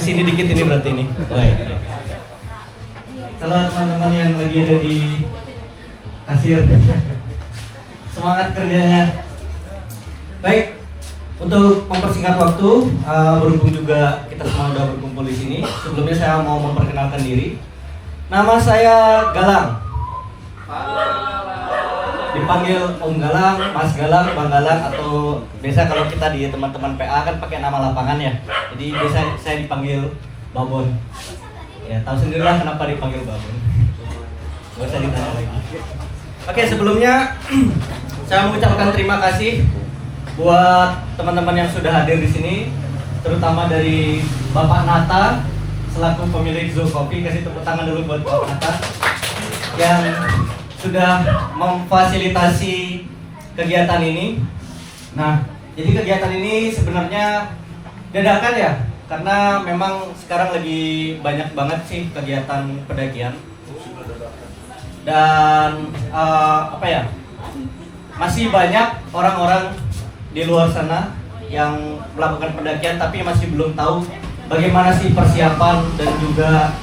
kesini dikit ini berarti ini. Baik. Kalau teman-teman yang lagi ada di kasir, semangat kerjanya. Baik, untuk mempersingkat waktu, berhubung juga kita semua sudah berkumpul di sini. Sebelumnya saya mau memperkenalkan diri. Nama saya Galang. Dipanggil Om Galang, Mas Galang, Bang Galang, atau biasa kalau kita di teman-teman PA kan pakai nama lapangan ya. Jadi biasa saya dipanggil Babon. Ya, tahu sendirilah kenapa dipanggil Babon. Gak usah ditanya lagi. Oke, sebelumnya saya mengucapkan terima kasih buat teman-teman yang sudah hadir di sini, terutama dari Bapak Nata selaku pemilik Zoo Coffee. Kasih tepuk tangan dulu buat Bapak Nata yang sudah memfasilitasi kegiatan ini. Nah, jadi kegiatan ini sebenarnya dadakan ya, karena memang sekarang lagi banyak banget sih kegiatan pendakian. Dan masih banyak orang-orang di luar sana yang melakukan pendakian tapi masih belum tahu bagaimana sih persiapan dan juga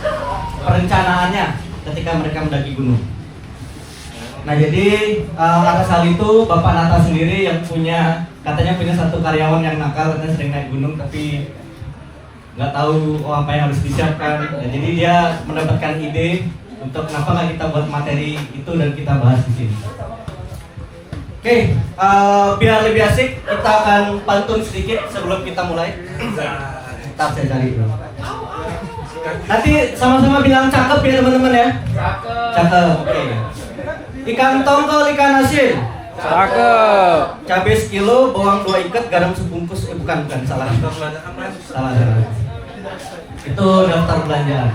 perencanaannya ketika mereka mendaki gunung. Nah, jadi atas hal itu Bapak Nata sendiri yang katanya punya satu karyawan yang nakal, katanya sering naik gunung tapi nggak tahu apa yang harus disiapkan. Nah, jadi dia mendapatkan ide untuk kenapa nggak kita buat materi itu dan kita bahas di sini. Oke, biar lebih asik kita akan pantun sedikit sebelum kita mulai. Bentar saya cari dulu. Nanti sama-sama bilang cakep ya teman-teman ya. Cakep. Oke. Ikan tongkol, ikan asin. Cakep. Cabai sekilo, bawang 2 ikat, garam sebungkus. Bukan, salah. Salah. Itu daftar belanjaan.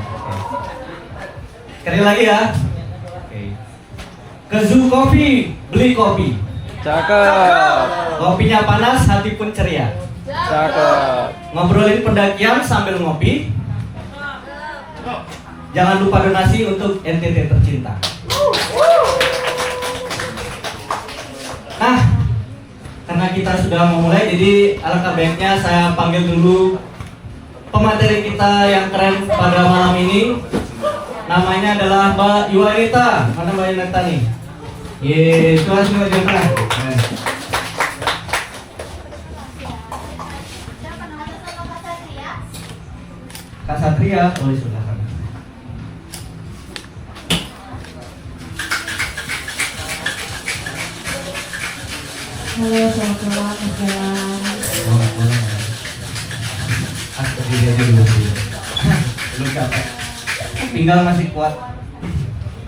Sekali lagi ya. Oke. Ke Zoo Coffee, beli kopi. Cakep. Kopinya panas, hati pun ceria. Cakep. Ngobrolin pendakian sambil ngopi. Jangan lupa donasi untuk NTT tercinta. Nah, karena kita sudah memulai, jadi alangkah baiknya saya panggil dulu pemateri kita yang keren pada malam ini. Namanya adalah Mbak Yuanita. Mana Mbak Yuanita nih? Tuhan semua jangan. Kak Satria, oh di sebelah sana. Halo, selamat malam, Mas Galang. Berdiri aja dulu. Belum capek. Pinggang masih kuat.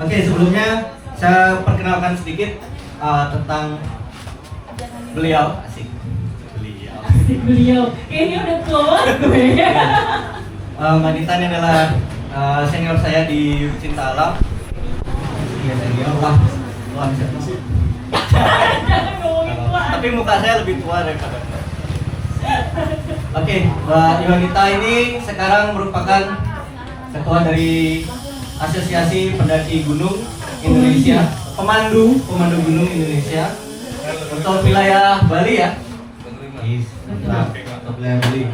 Oke, sebelumnya saya perkenalkan sedikit tentang beliau. Asik. Beliau, kayaknya udah tua gue. Mbak Nita ini adalah senior saya di Cinta Alam. Iya, senior lah. Tua bisa. Jangan ngomongin tua. Tapi muka saya lebih tua daripada. Oke, Mbak Yuanita ini sekarang merupakan ketua dari Asosiasi Pendaki Gunung Indonesia, pemandu gunung Indonesia untuk wilayah Bali ya. Untuk wilayah Bali.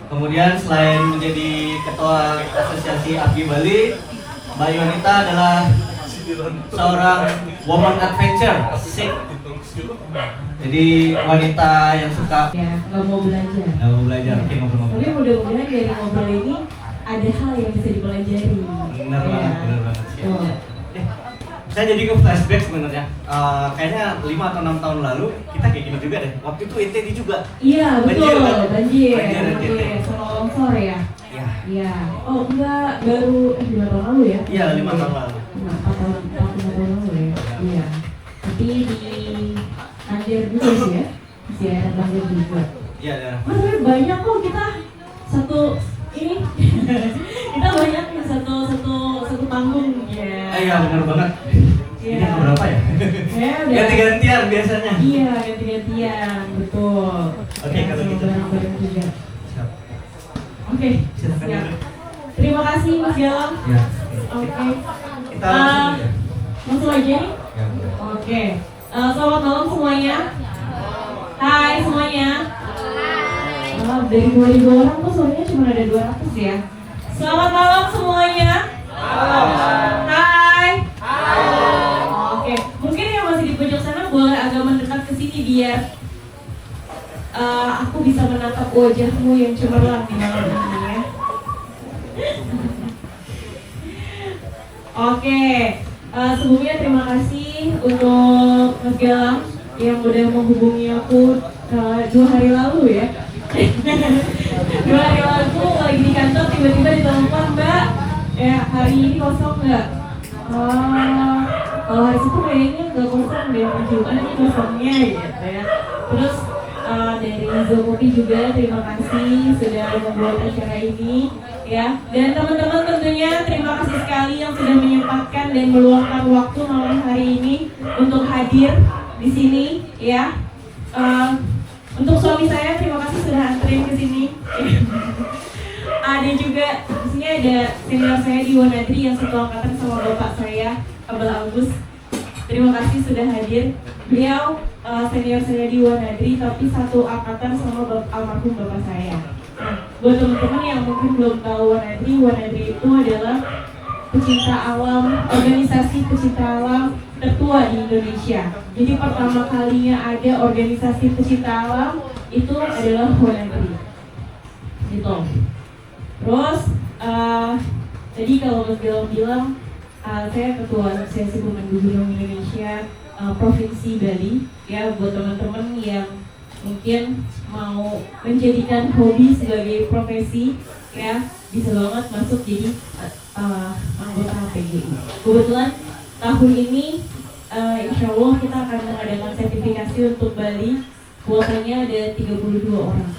Kemudian selain menjadi ketua Asosiasi API Bali, Mbak Yuanita adalah seorang woman adventure. Asik. Jadi wanita yang suka Nggak mau belajar. Oke, ngobrol-ngobrol. Tapi mudah-mudahan dari ngobrol ini ada hal yang bisa dipelajari. Benar banget. Tuh. Saya jadi ke flashback sebenarnya. Kayaknya 5 atau 6 tahun lalu kita kayak gini juga deh. Waktu itu NTT juga. Iya, betul. Banjir. NTT. Sama longsor ya. Iya. Iya. Oh, enggak, baru 5 tahun lalu ya? Iya, 5 tahun lalu. 4 tahun lalu ya. Iya. Tapi di Andir juga sih ya. Masih ada Andir juga. Iya, ada. Mas, tapi banyak kok kita satu ini. Kita banyak nih satu panggung ya. Iya, benar banget. Ini Iya. berapa ya? Ya, udah. Ganti-gantian biasanya. Iya, ganti-gantian, betul. Oke, kalau gitu. Bareng-bareng juga. Siap. Oke, Silakan siap. dulu. Terima kasih Mas Galang. Ya. Oke. Kita langsung ya. Langsung aja nih. Ya, boleh. Oke. Selamat malam semuanya. Hai semuanya. Dari 2000 orang kok suaranya cuma ada 200 ya. Selamat malam semuanya. Hai. Oke, mungkin yang masih di pojok sana boleh agak mendekat ke sini biar aku bisa menatap wajahmu yang cemerlang di malam ini ya. Oke, sebelumnya terima kasih untuk Mas Galang yang udah menghubungi aku 2 hari lalu ya. 2 hari lalu aku lagi di kantor tiba-tiba ditelepon, Mbak, ya hari ini kosong nggak? Kalau hari Sabtu kayaknya nggak kosong deh, Jumat ini kosongnya gitu ya. Terus dari Zomopi juga terima kasih sudah membuat acara ini ya. Dan teman-teman tentunya terima kasih sekali yang sudah menyempatkan dan meluangkan waktu malam hari ini untuk hadir di sini ya. Untuk suami saya terima kasih sudah anterin ke sini. Ada juga di sini ada senior saya di Wanadri yang satu angkatan sama bapak saya, Abel Agus. Terima kasih sudah hadir. Beliau senior saya di Wanadri tapi satu angkatan sama almarhum bapak saya. Nah, buat teman-teman yang mungkin belum tahu Wanadri itu adalah pecinta alam, organisasi pecinta alam tertua di Indonesia. Jadi pertama kalinya ada organisasi pecinta alam itu adalah Wanadri. Gitu. Terus tadi kalau Mas Galang bilang saya ketua Asosiasi Pemandu Gunung Indonesia Provinsi Bali ya. Buat teman-teman yang mungkin mau menjadikan hobi sebagai profesi ya, bisa banget masuk jadi anggota APGI. Kebetulan tahun ini insya Allah kita akan mengadakan sertifikasi untuk Bali. Kuotanya ada 32 orang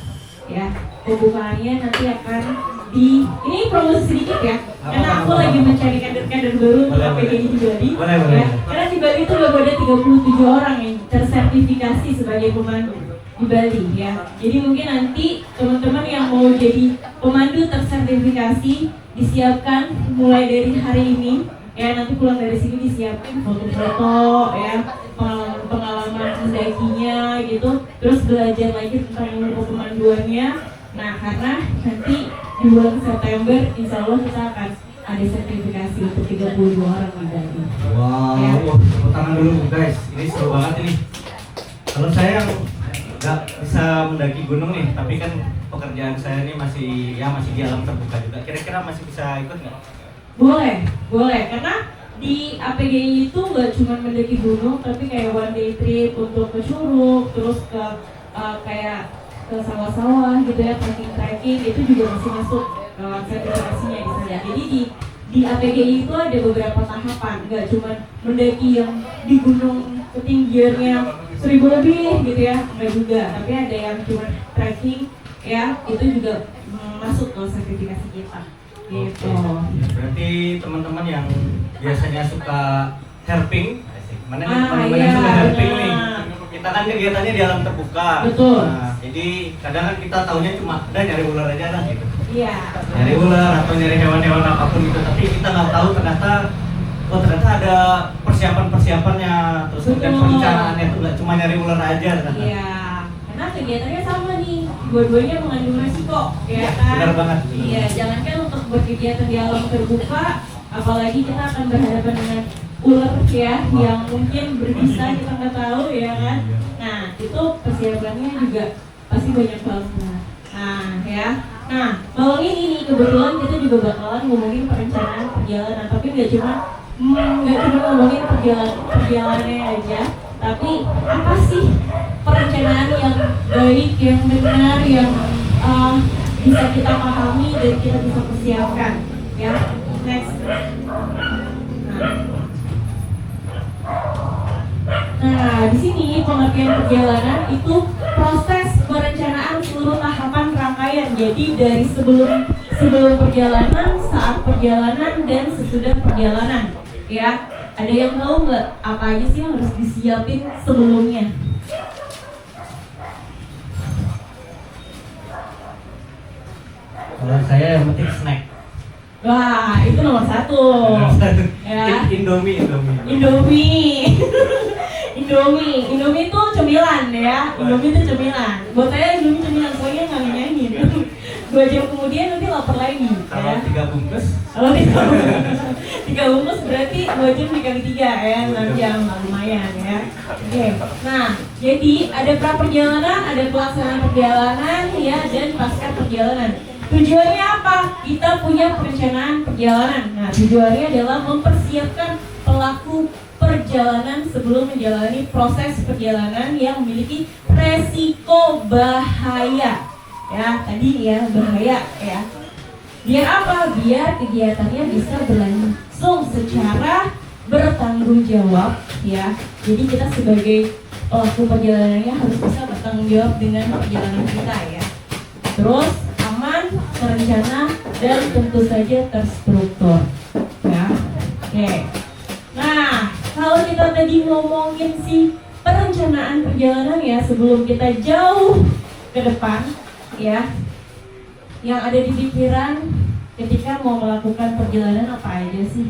ya. Pembukaannya nanti akan ini promosi sedikit ya, karena aku lagi mencari kader-kader baru untuk APGI di Bali ya. Karena di Bali itu baru ada 37 orang yang tersertifikasi sebagai pemandu di Bali ya. Jadi mungkin nanti teman-teman yang mau jadi pemandu tersertifikasi disiapkan mulai dari hari ini ya. Nanti pulang dari sini disiapin foto-foto ya, pengalaman mendakinya gitu, terus belajar lagi tentang ilmu pemanduannya. Nah, karena nanti di bulan September insya Allah kita akan ada sertifikasi untuk 32 orang di Bali. Wow, ya. tepuk tangan dulu guys, ini seru banget ini. Kalau saya yang nggak bisa mendaki gunung nih, tapi kan pekerjaan saya ini masih di alam terbuka juga. Kira-kira masih bisa ikut nggak? Boleh, karena di APGI itu nggak cuma mendaki gunung, tapi kayak one day trip untuk ke Curug, terus ke kayak ke sawah-sawah gitu ya, trekking itu juga masih masuk sertifikasinya di sana. Jadi di APGI itu ada beberapa tahapan, nggak cuma mendaki yang di gunung ketinggiannya 1000 lebih gitu ya, enggak juga, tapi ada yang cuma trekking ya, itu juga masuk ke sertifikasi kita gitu. Berarti teman-teman yang biasanya suka herping, mana nih teman-teman iya, yang suka herping benar. nih, kita kan kegiatannya di alam terbuka. Betul. Nah, jadi kadang kan kita taunya cuma udah nyari ular aja lah gitu, Iya. nyari ular atau nyari hewan-hewan apapun gitu, tapi kita nggak tahu ternyata ada persiapan-persiapannya, terus kemudian Betul. perencanaannya tuh nggak cuma nyari ular aja ternyata. Iya, karena kegiatannya sama nih, dua-duanya mengandung resiko, ya kan? Benar banget. Iya, jangankan untuk berkegiatan di alam terbuka, apalagi kita akan berhadapan dengan ular ya, yang mungkin berbisa kita nggak tahu ya kan? Nah, itu persiapannya juga pasti banyak banget. Nah, ya. Nah, malam ini nih kebetulan kita juga bakalan ngomongin perencanaan perjalanan, tapi nggak cuma ngomongin perjalanannya aja, tapi apa sih perencanaan yang baik, yang benar, yang bisa kita pahami dan kita bisa persiapkan ya. Next. Nah, di sini pengertian perjalanan itu proses perencanaan seluruh tahapan rangkaian. Jadi dari sebelum perjalanan, saat perjalanan, dan sesudah perjalanan. Ya, ada yang tahu nggak apa aja sih yang harus disiapin sebelumnya? Kalau saya yang penting snack. Wah, itu nomor 1. Ya. Indomie. Indomie itu cemilan ya. Indomie itu cemilan. Buat saya Indomie cemilan, soalnya nggak nyanyi. 2 jam kemudian nanti lapar lagi. Kalau Ya. 3 bungkus, Kalau 3 bungkus berarti 2 jam dikali 3 ya, 6 jam lumayan ya. Oke, nah jadi ada pra perjalanan, ada pelaksanaan perjalanan ya, dan pasca perjalanan. Tujuannya apa? Kita punya perencanaan perjalanan. Nah, tujuannya adalah mempersiapkan pelaku perjalanan sebelum menjalani proses perjalanan yang memiliki resiko bahaya. Ya, tadi ya bahaya ya. Biar apa? Biar kegiatannya bisa berlangsung secara bertanggung jawab ya. Jadi kita sebagai pelaku perjalanannya harus bisa bertanggung jawab dengan perjalanan kita ya. Terus aman, terencana, dan tentu saja terstruktur ya. Oke. Nah, kalau kita tadi ngomongin si perencanaan perjalanan ya, sebelum kita jauh ke depan ya, yang ada di pikiran ketika mau melakukan perjalanan apa aja sih?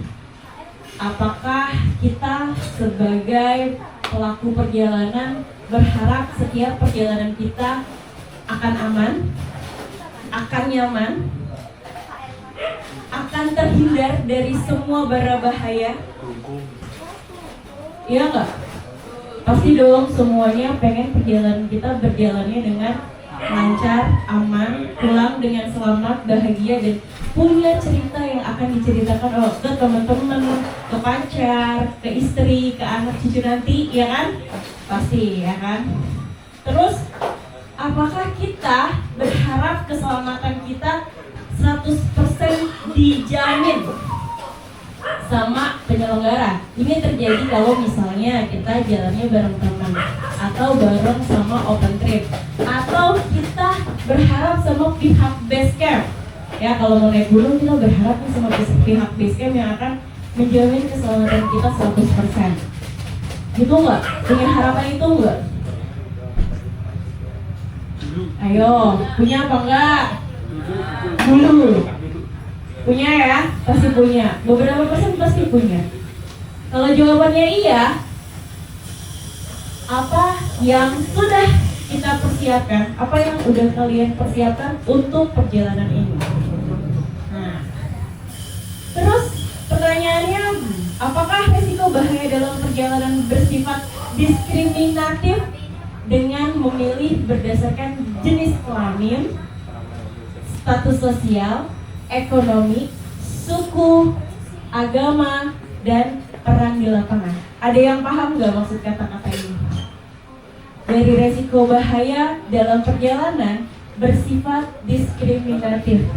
Apakah kita sebagai pelaku perjalanan berharap setiap perjalanan kita akan aman, akan nyaman, akan terhindar dari semua bara bahaya? Iya nggak? Pasti dong, semuanya pengen perjalanan kita berjalannya dengan lancar, aman, pulang dengan selamat, bahagia, dan punya cerita yang akan diceritakan ke teman-teman, ke pacar, ke istri, ke anak cucu nanti, ya kan? Pasti, ya kan? Terus, apakah kita berharap keselamatan kita 100% dijamin sama penyelenggara? Ini terjadi kalau misalnya kita jalannya bareng teman, atau bareng sama open trip, atau kita berharap sama pihak base camp. Ya, kalau mau naik gunung kita berharap nih sama pihak base camp yang akan menjamin keselamatan kita 100%. Gitu nggak? Punya harapan itu nggak? Ayo, punya apa enggak? Dulu. Punya ya? Pasti punya. Beberapa persen pasti punya. Kalau jawabannya iya, apa yang sudah kita persiapkan? Apa yang udah kalian persiapkan untuk perjalanan ini? Nah, terus pertanyaannya, apakah resiko bahaya dalam perjalanan bersifat diskriminatif dengan memilih berdasarkan jenis kelamin, status sosial, ekonomi, suku, agama, dan peran di lapangan? Ada yang paham nggak maksud kata-kata ini? Dari resiko bahaya dalam perjalanan bersifat diskriminatif.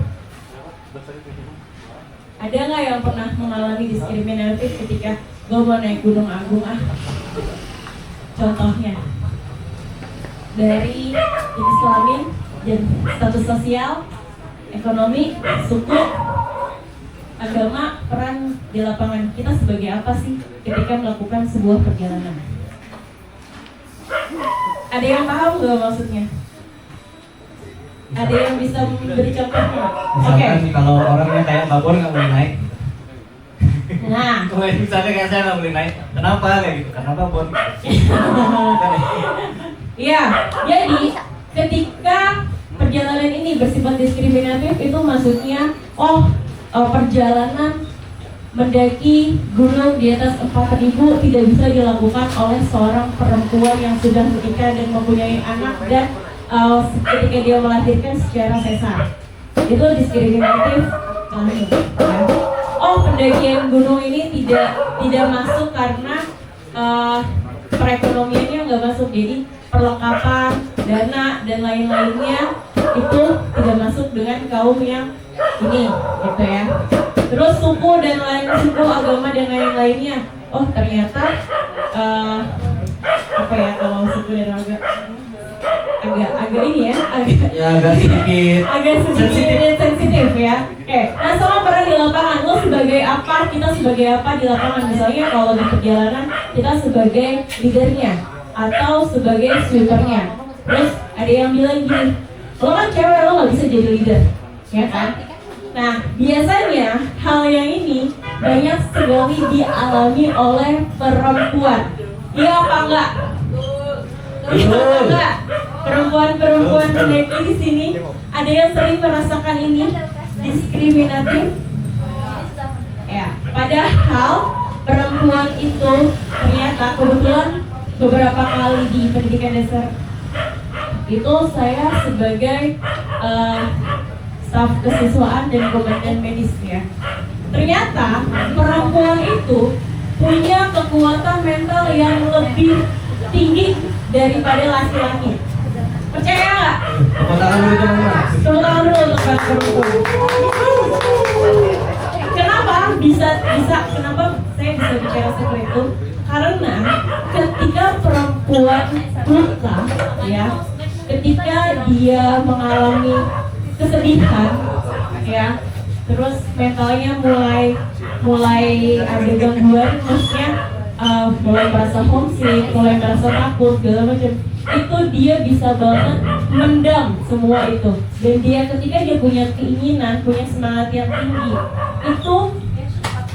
Ada nggak yang pernah mengalami diskriminatif ketika gue mau naik Gunung Agung? Contohnya dari jenis kelamin, status sosial, ekonomi, suku, agama, peran di lapangan. Kita sebagai apa sih ketika melakukan sebuah perjalanan? Ada yang paham nggak maksudnya? Ada yang bisa memberi contoh nggak? Oke. misalkan kalau orangnya kayak Mbak Bon nggak boleh naik. Nah, Misalnya kayak saya nggak boleh naik. Kenapa kayak gitu? Karena Mbak Bon. iya. Jadi ketika perjalanan ini bersifat diskriminatif, itu maksudnya perjalanan mendaki gunung di atas 4.000 tidak bisa dilakukan oleh seorang perempuan yang sudah menikah dan mempunyai anak, dan ketika dia melahirkan secara sesar. Itu diskriminatif kelamin. Pendakian gunung ini tidak masuk karena perekonomiannya nggak masuk, jadi perlengkapan, dana, dan lain-lainnya itu tidak masuk dengan kaum yang ini, gitu ya. Terus suku dan suku, agama, dan lain-lainnya. Ternyata apa ya, kalau suku dan agak ini ya, agak sedikit sensitif ya. Oke, nah sama peran di lapangan, lo sebagai apa, kita sebagai apa di lapangan? Misalnya kalau di perjalanan kita sebagai leadernya atau sebagai sweepernya. Terus ada yang bilang gini, lo kan cewek, lo nggak bisa jadi leader, ya kan? Nah, biasanya hal yang ini banyak sekali dialami oleh perempuan. Iya apa enggak? Iya apa enggak? perempuan pendaki di sini ada yang sering merasakan ini diskriminatif? Ya, padahal perempuan itu ternyata kebetulan beberapa kali di pendidikan dasar itu saya sebagai staf kesiswaan dan komandan medis ya. Ternyata perempuan itu punya kekuatan mental yang lebih tinggi daripada laki-laki. Percaya nggak? Tepuk tangan dulu teman-teman. Tepuk tangan dulu untuk para perempuan. Kenapa kenapa saya bisa bicara seperti itu? Karena ketika perempuan luka, ya, ketika dia mengalami kesedihan, ya, terus mentalnya mulai ada gangguan, maksudnya mulai merasa homesick, mulai merasa takut, segala macam, itu dia bisa banget mendam semua itu. Dan dia ketika dia punya keinginan, punya semangat yang tinggi, itu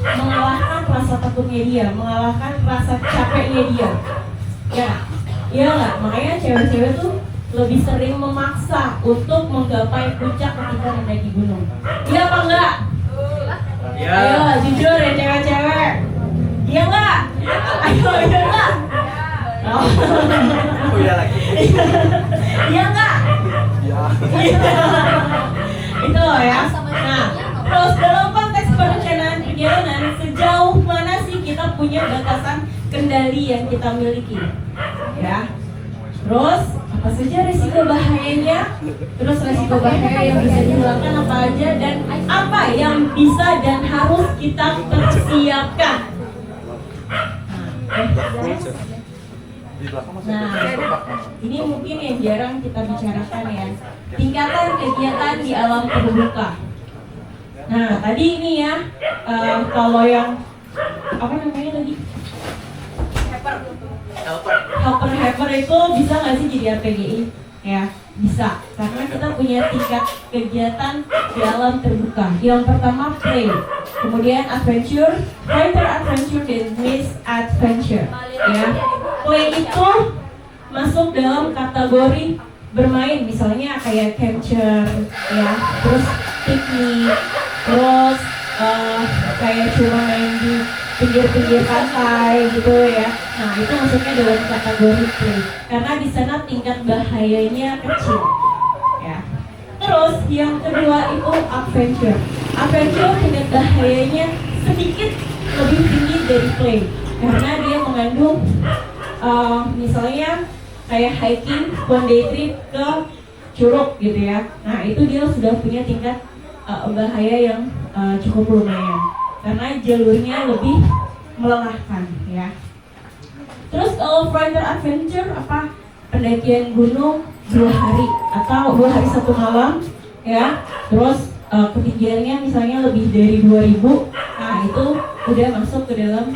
mengalahkan rasa takutnya dia, mengalahkan rasa capeknya dia. Ya, iya nggak? Makanya cewek-cewek tuh lebih sering memaksa untuk menggapai puncak ketika mendaki gunung. Iya apa enggak? Iya. Ayo jujur ya cewek-cewek. Iya enggak? Ayo iya enggak? Oh. Oh iya lagi. Iya enggak? Iya. Itu loh ya. Nah, terus dalam konteks perencanaan perjalanan, sejauh mana sih kita punya batasan kendali yang kita miliki? Ya. Terus apa saja risiko bahayanya? Terus risiko bahaya yang bisa dihilangkan apa aja, dan apa yang bisa dan harus kita persiapkan? Nah, ini mungkin yang jarang kita bicarakan ya. Tingkatan kegiatan di alam terbuka. Nah, tadi ini ya, kalau yang apa namanya tadi? Helper itu bisa nggak sih jadi RPGI? Ya, bisa. Karena kita punya tingkat kegiatan di alam terbuka. Yang pertama play, kemudian adventure, fighter adventure, dan miss adventure. Ya, play itu masuk dalam kategori bermain, misalnya kayak capture, ya, terus piknik, terus kayak cuma main di pinggir-pinggir pantai gitu ya. Nah, itu masuknya dalam kategori play karena di sana tingkat bahayanya kecil. Ya. Terus yang kedua itu adventure. Adventure tingkat bahayanya sedikit lebih tinggi dari play karena dia mengandung misalnya kayak hiking, one day trip ke Curug gitu ya. Nah, itu dia sudah punya tingkat bahaya yang cukup lumayan karena jalurnya lebih melelahkan ya. Terus kalau fighter adventure apa? Pendakian gunung 2 hari atau 2 hari 1 malam ya. Terus ketinggiannya misalnya lebih dari 2000. Nah, itu udah masuk ke dalam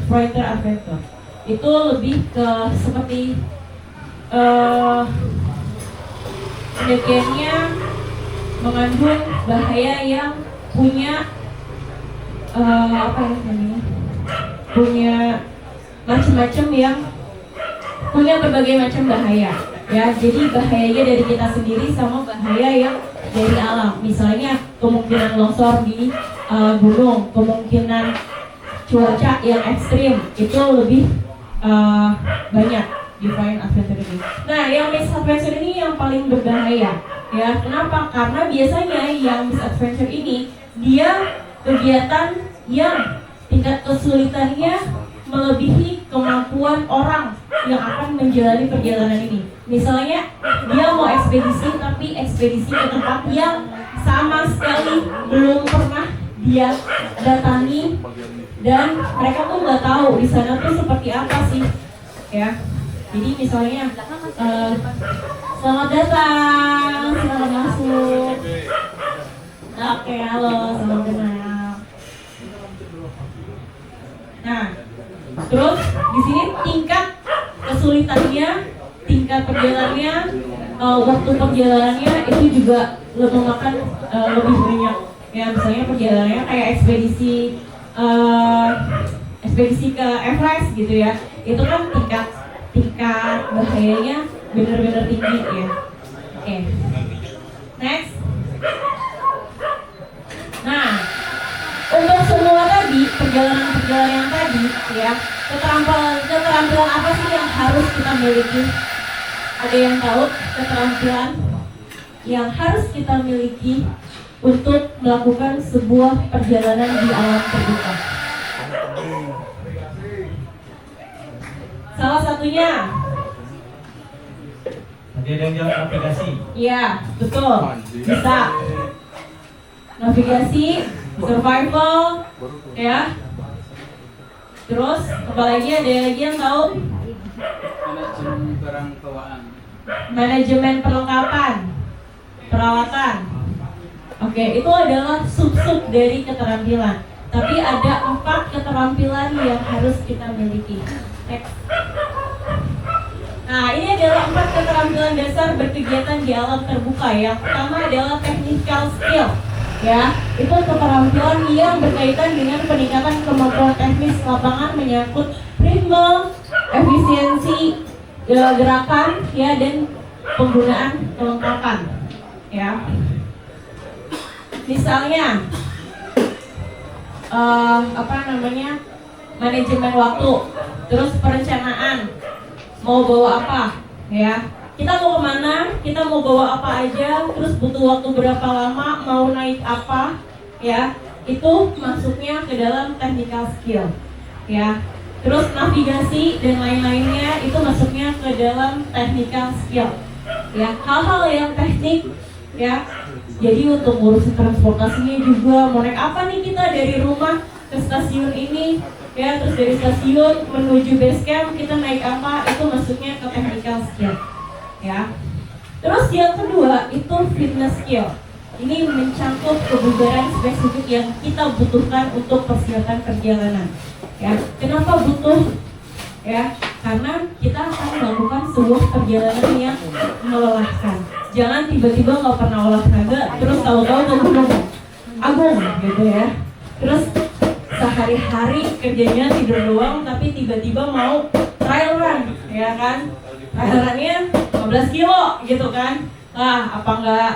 fighter adventure. Itu lebih ke seperti pendakiannya mengandung bahaya yang punya apa ya namanya, punya macam-macam yang punya berbagai macam bahaya ya. Jadi bahayanya dari kita sendiri sama bahaya yang dari alam, misalnya kemungkinan longsor di gunung, kemungkinan cuaca yang ekstrim itu lebih banyak di flying adventure ini. Nah, yang miss adventure ini yang paling berbahaya ya. Kenapa? Karena biasanya yang miss adventure ini dia kegiatan yang tingkat kesulitannya melebihi kemampuan orang yang akan menjalani perjalanan ini. Misalnya dia mau ekspedisi, tapi ekspedisi ke tempat yang sama sekali belum pernah dia datangi dan mereka tuh nggak tahu di sana tuh seperti apa sih ya. Jadi misalnya selamat datang, selamat masuk. Oke, halo, salam kenal. Nah, terus di sini tingkat kesulitannya, tingkat perjalanannya, waktu perjalanannya itu juga memakan lebih banyak. Ya, misalnya perjalanannya kayak ekspedisi ke Everest gitu ya. Itu kan tingkat bahayanya benar-benar tinggi ya. Oke. Next. Nah, untuk semua tadi perjalanan yang tadi ya, keterampilan apa sih yang harus kita miliki? Ada yang tahu keterampilan yang harus kita miliki untuk melakukan sebuah perjalanan di alam terbuka? Salah satunya, Tadi ada yang jawab navigasi. iya betul, bisa navigasi, survival, ya. Terus apalagi ada lagi yang tahu? Manajemen barang bawaan. Manajemen perlengkapan, peralatan. Oke, itu adalah sub-sub dari keterampilan. Tapi ada 4 keterampilan yang harus kita miliki. Next. Nah, ini adalah 4 keterampilan dasar berkegiatan di alam terbuka. Yang pertama adalah technical skill. Ya, itu keterampilan yang berkaitan dengan peningkatan kemampuan teknis lapangan menyangkut ritme, efisiensi gerakan, ya, dan penggunaan kelengkapan. Ya. Misalnya, manajemen waktu, terus perencanaan, mau bawa apa, ya, kita mau kemana, kita mau bawa apa aja, terus butuh waktu berapa lama, mau naik apa, ya, itu masuknya ke dalam technical skill, ya. Terus navigasi dan lain-lainnya itu masuknya ke dalam technical skill, ya, hal-hal yang teknik, ya. Jadi untuk ngurusin transportasinya juga, mau naik apa nih kita dari rumah ke stasiun ini, ya, terus dari stasiun menuju base camp kita naik apa, itu masuknya ke technical skill, ya. Terus yang kedua itu fitness skill. Ini mencakup kebugaran spesifik yang kita butuhkan untuk persiapan perjalanan, ya. Kenapa butuh? Ya, karena kita akan melakukan sebuah perjalanan yang melelahkan. Jangan tiba-tiba nggak pernah olahraga, terus tahu-tahu ke Gunung Agung gitu ya. Terus sehari-hari kerjanya tidur doang, tapi tiba-tiba mau trail run, ya kan? Trail runnya 15 kilo gitu kan? Apa nggak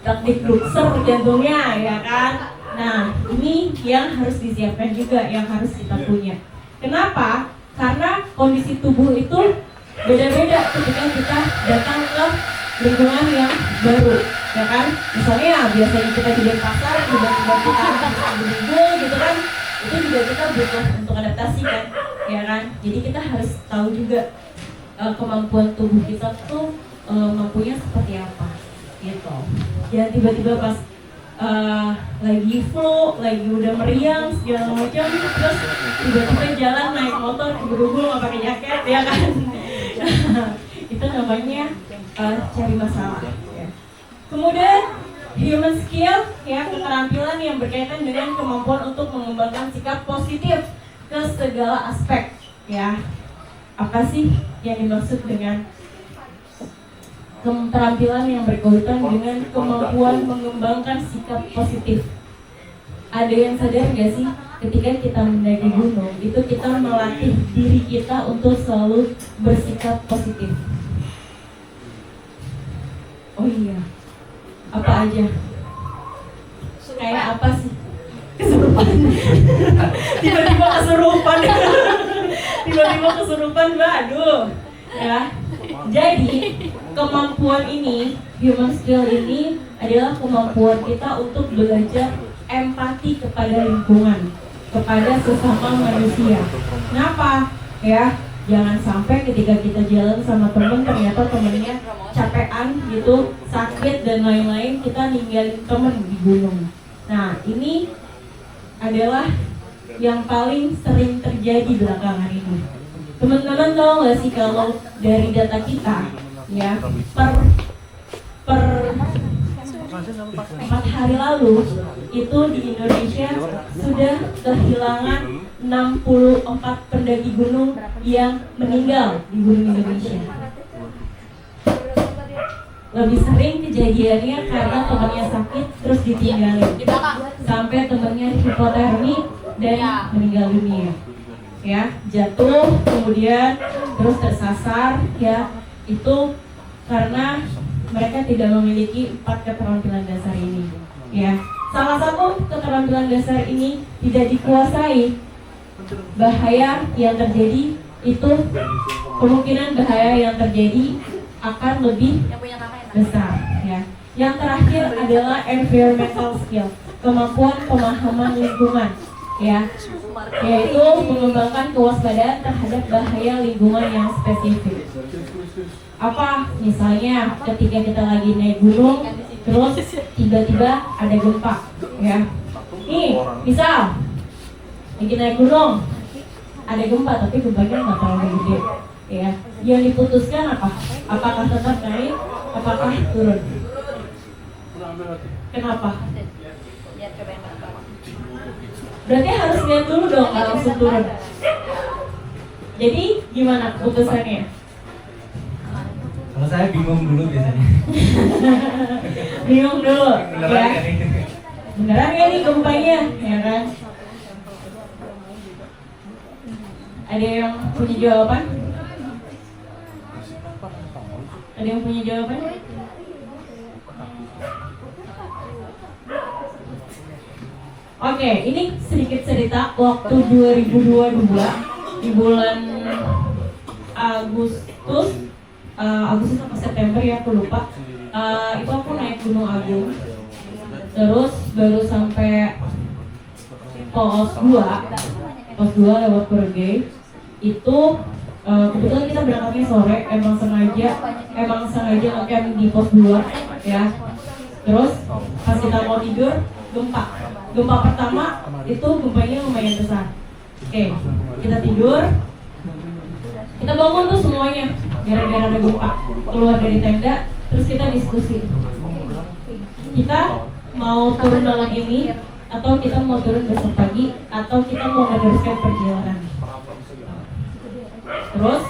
taktik luxer jantungnya, ya kan? Nah, ini yang harus disiapkan juga, yang harus kita punya. Kenapa? Karena kondisi tubuh itu beda-beda ketika kita datang ke lingkungan yang baru, ya kan? Misalnya biasanya kita di Denpasar, tiba-tiba kita berdua gitu kan, itu juga kita butuh untuk adaptasi kan, ya kan? Jadi kita harus tahu juga kemampuan tubuh kita tuh mampunya seperti apa, gitu. Jangan tiba-tiba pas lagi flu, lagi udah meriang segala macam, terus tiba-tiba jalan naik motor buru-buru nggak pakai jaket, ya kan? Itu namanya cari masalah. Ya. Kemudian human skill, ya, keterampilan yang berkaitan dengan kemampuan untuk mengembangkan sikap positif ke segala aspek. Ya, apa sih yang dimaksud dengan keterampilan yang berkaitan dengan kemampuan mengembangkan sikap positif? Ada yang sadar gak sih ketika kita mendaki gunung itu kita melatih diri kita untuk selalu bersikap positif? Oh iya, apa aja? Kayak apa sih? Kesurupan. Tiba-tiba kesurupan. Tiba-tiba kesurupan, aduh. Ya. Jadi kemampuan ini, human skill ini adalah kemampuan kita untuk belajar empati kepada lingkungan, kepada sesama manusia. Kenapa? Ya, jangan sampai ketika kita jalan sama temen ternyata temennya capean gitu, sakit dan lain-lain, kita ninggalin temen di gunung. Nah, ini adalah yang paling sering terjadi belakangan ini. Teman-teman tahu nggak sih kalau dari data kita, ya, per 4 hari lalu itu di Indonesia sudah kehilangan 64 pendaki gunung yang meninggal di gunung Indonesia. Lebih sering kejadiannya karena temannya sakit terus ditinggalin, sampai temannya hipotermi dan meninggal dunia. Ya, jatuh kemudian terus tersasar, ya, itu karena mereka tidak memiliki 4 keterampilan dasar ini. Ya, salah satu keterampilan dasar ini tidak dikuasai, bahaya yang terjadi itu kemungkinan bahaya yang terjadi akan lebih besar. Ya. Yang terakhir adalah environmental skill, kemampuan pemahaman lingkungan, ya, yaitu mengembangkan kewaspadaan terhadap bahaya lingkungan yang spesifik. Apa misalnya ketika kita lagi naik gunung, terus tiba-tiba ada gempa, ya. Nih, misal lagi naik gunung, ada gempa tapi gempanya nggak terlalu gede, ya. Yang diputuskan apa? Apakah tetap naik? Apakah turun? Kenapa? Berarti harus lihat dulu dong, nggak langsung turun. Jadi gimana keputusannya? Kalau saya bingung dulu biasanya. Bingung dulu, Beneran ya. nggak nih? Beneran nggak nih gempanya, ya kan? Ada yang punya jawaban? Ada yang punya jawaban? Oke, ini sedikit cerita waktu 2022 di bulan Agustus atau September ya, aku lupa. Itu aku naik Gunung Agung, terus baru sampai pos 2 lewat Kurege. Itu kebetulan kita berangkatnya sore, emang sengaja ngecamp di pos 2, ya. Terus pas kita mau tidur, gempa pertama itu gempanya lumayan besar. Oke, kita tidur, kita bangun tuh semuanya gara-gara ada gempa, keluar dari tenda, terus kita diskusi, kita mau turun malam ini atau kita mau turun besok pagi atau kita mau meneruskan perjalanan. Terus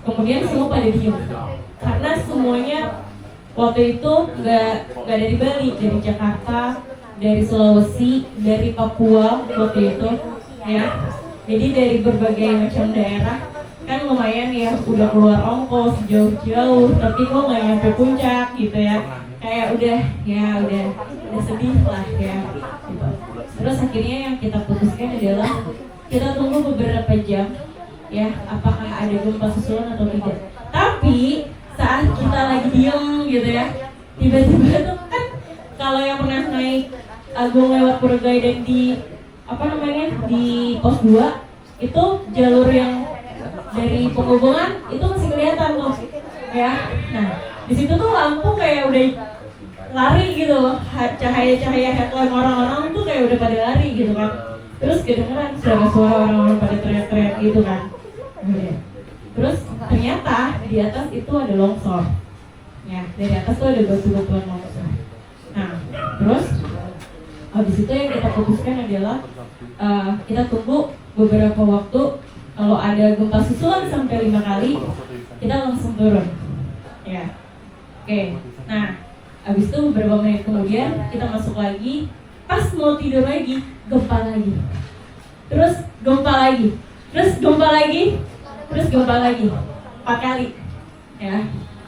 kemudian semua pada diem karena semuanya waktu itu nggak dari Bali, dari Jakarta, dari Sulawesi, dari Papua waktu itu, ya. Jadi dari berbagai macam daerah, kan lumayan ya, udah keluar ongkos jauh-jauh, tapi kok nggak nyampe puncak gitu ya. Kayak udah sedih lah ya. Gitu. Terus akhirnya yang kita putuskan adalah kita tunggu beberapa jam, ya, apakah ada gempa susulan atau tidak. Tapi saat kita lagi diem gitu ya, tiba-tiba tuh kan kalau yang pernah naik Agung lewat Purgai dan di pos 2 itu jalur yang dari penghubungan itu masih kelihatan tuh, ya. Nah di situ tuh lampu kayak udah lari gitu loh, cahaya headlamp orang-orang tuh kayak udah pada lari gitu kan. Terus kedengeran suara-suara orang-orang pada teriak-teriak gitu kan. Terus ternyata di atas itu ada longsor, ya, dari atas tuh ada batu-batuan longsor. Nah terus habis itu yang kita putuskan adalah kita tunggu beberapa waktu, kalau ada gempa susulan sampai 5 kali kita langsung turun, ya. Oke, nah habis itu beberapa menit kemudian kita masuk lagi, pas mau tidur lagi gempa lagi, terus gempa lagi, terus gempa lagi, terus gempa lagi, 4 kali, ya.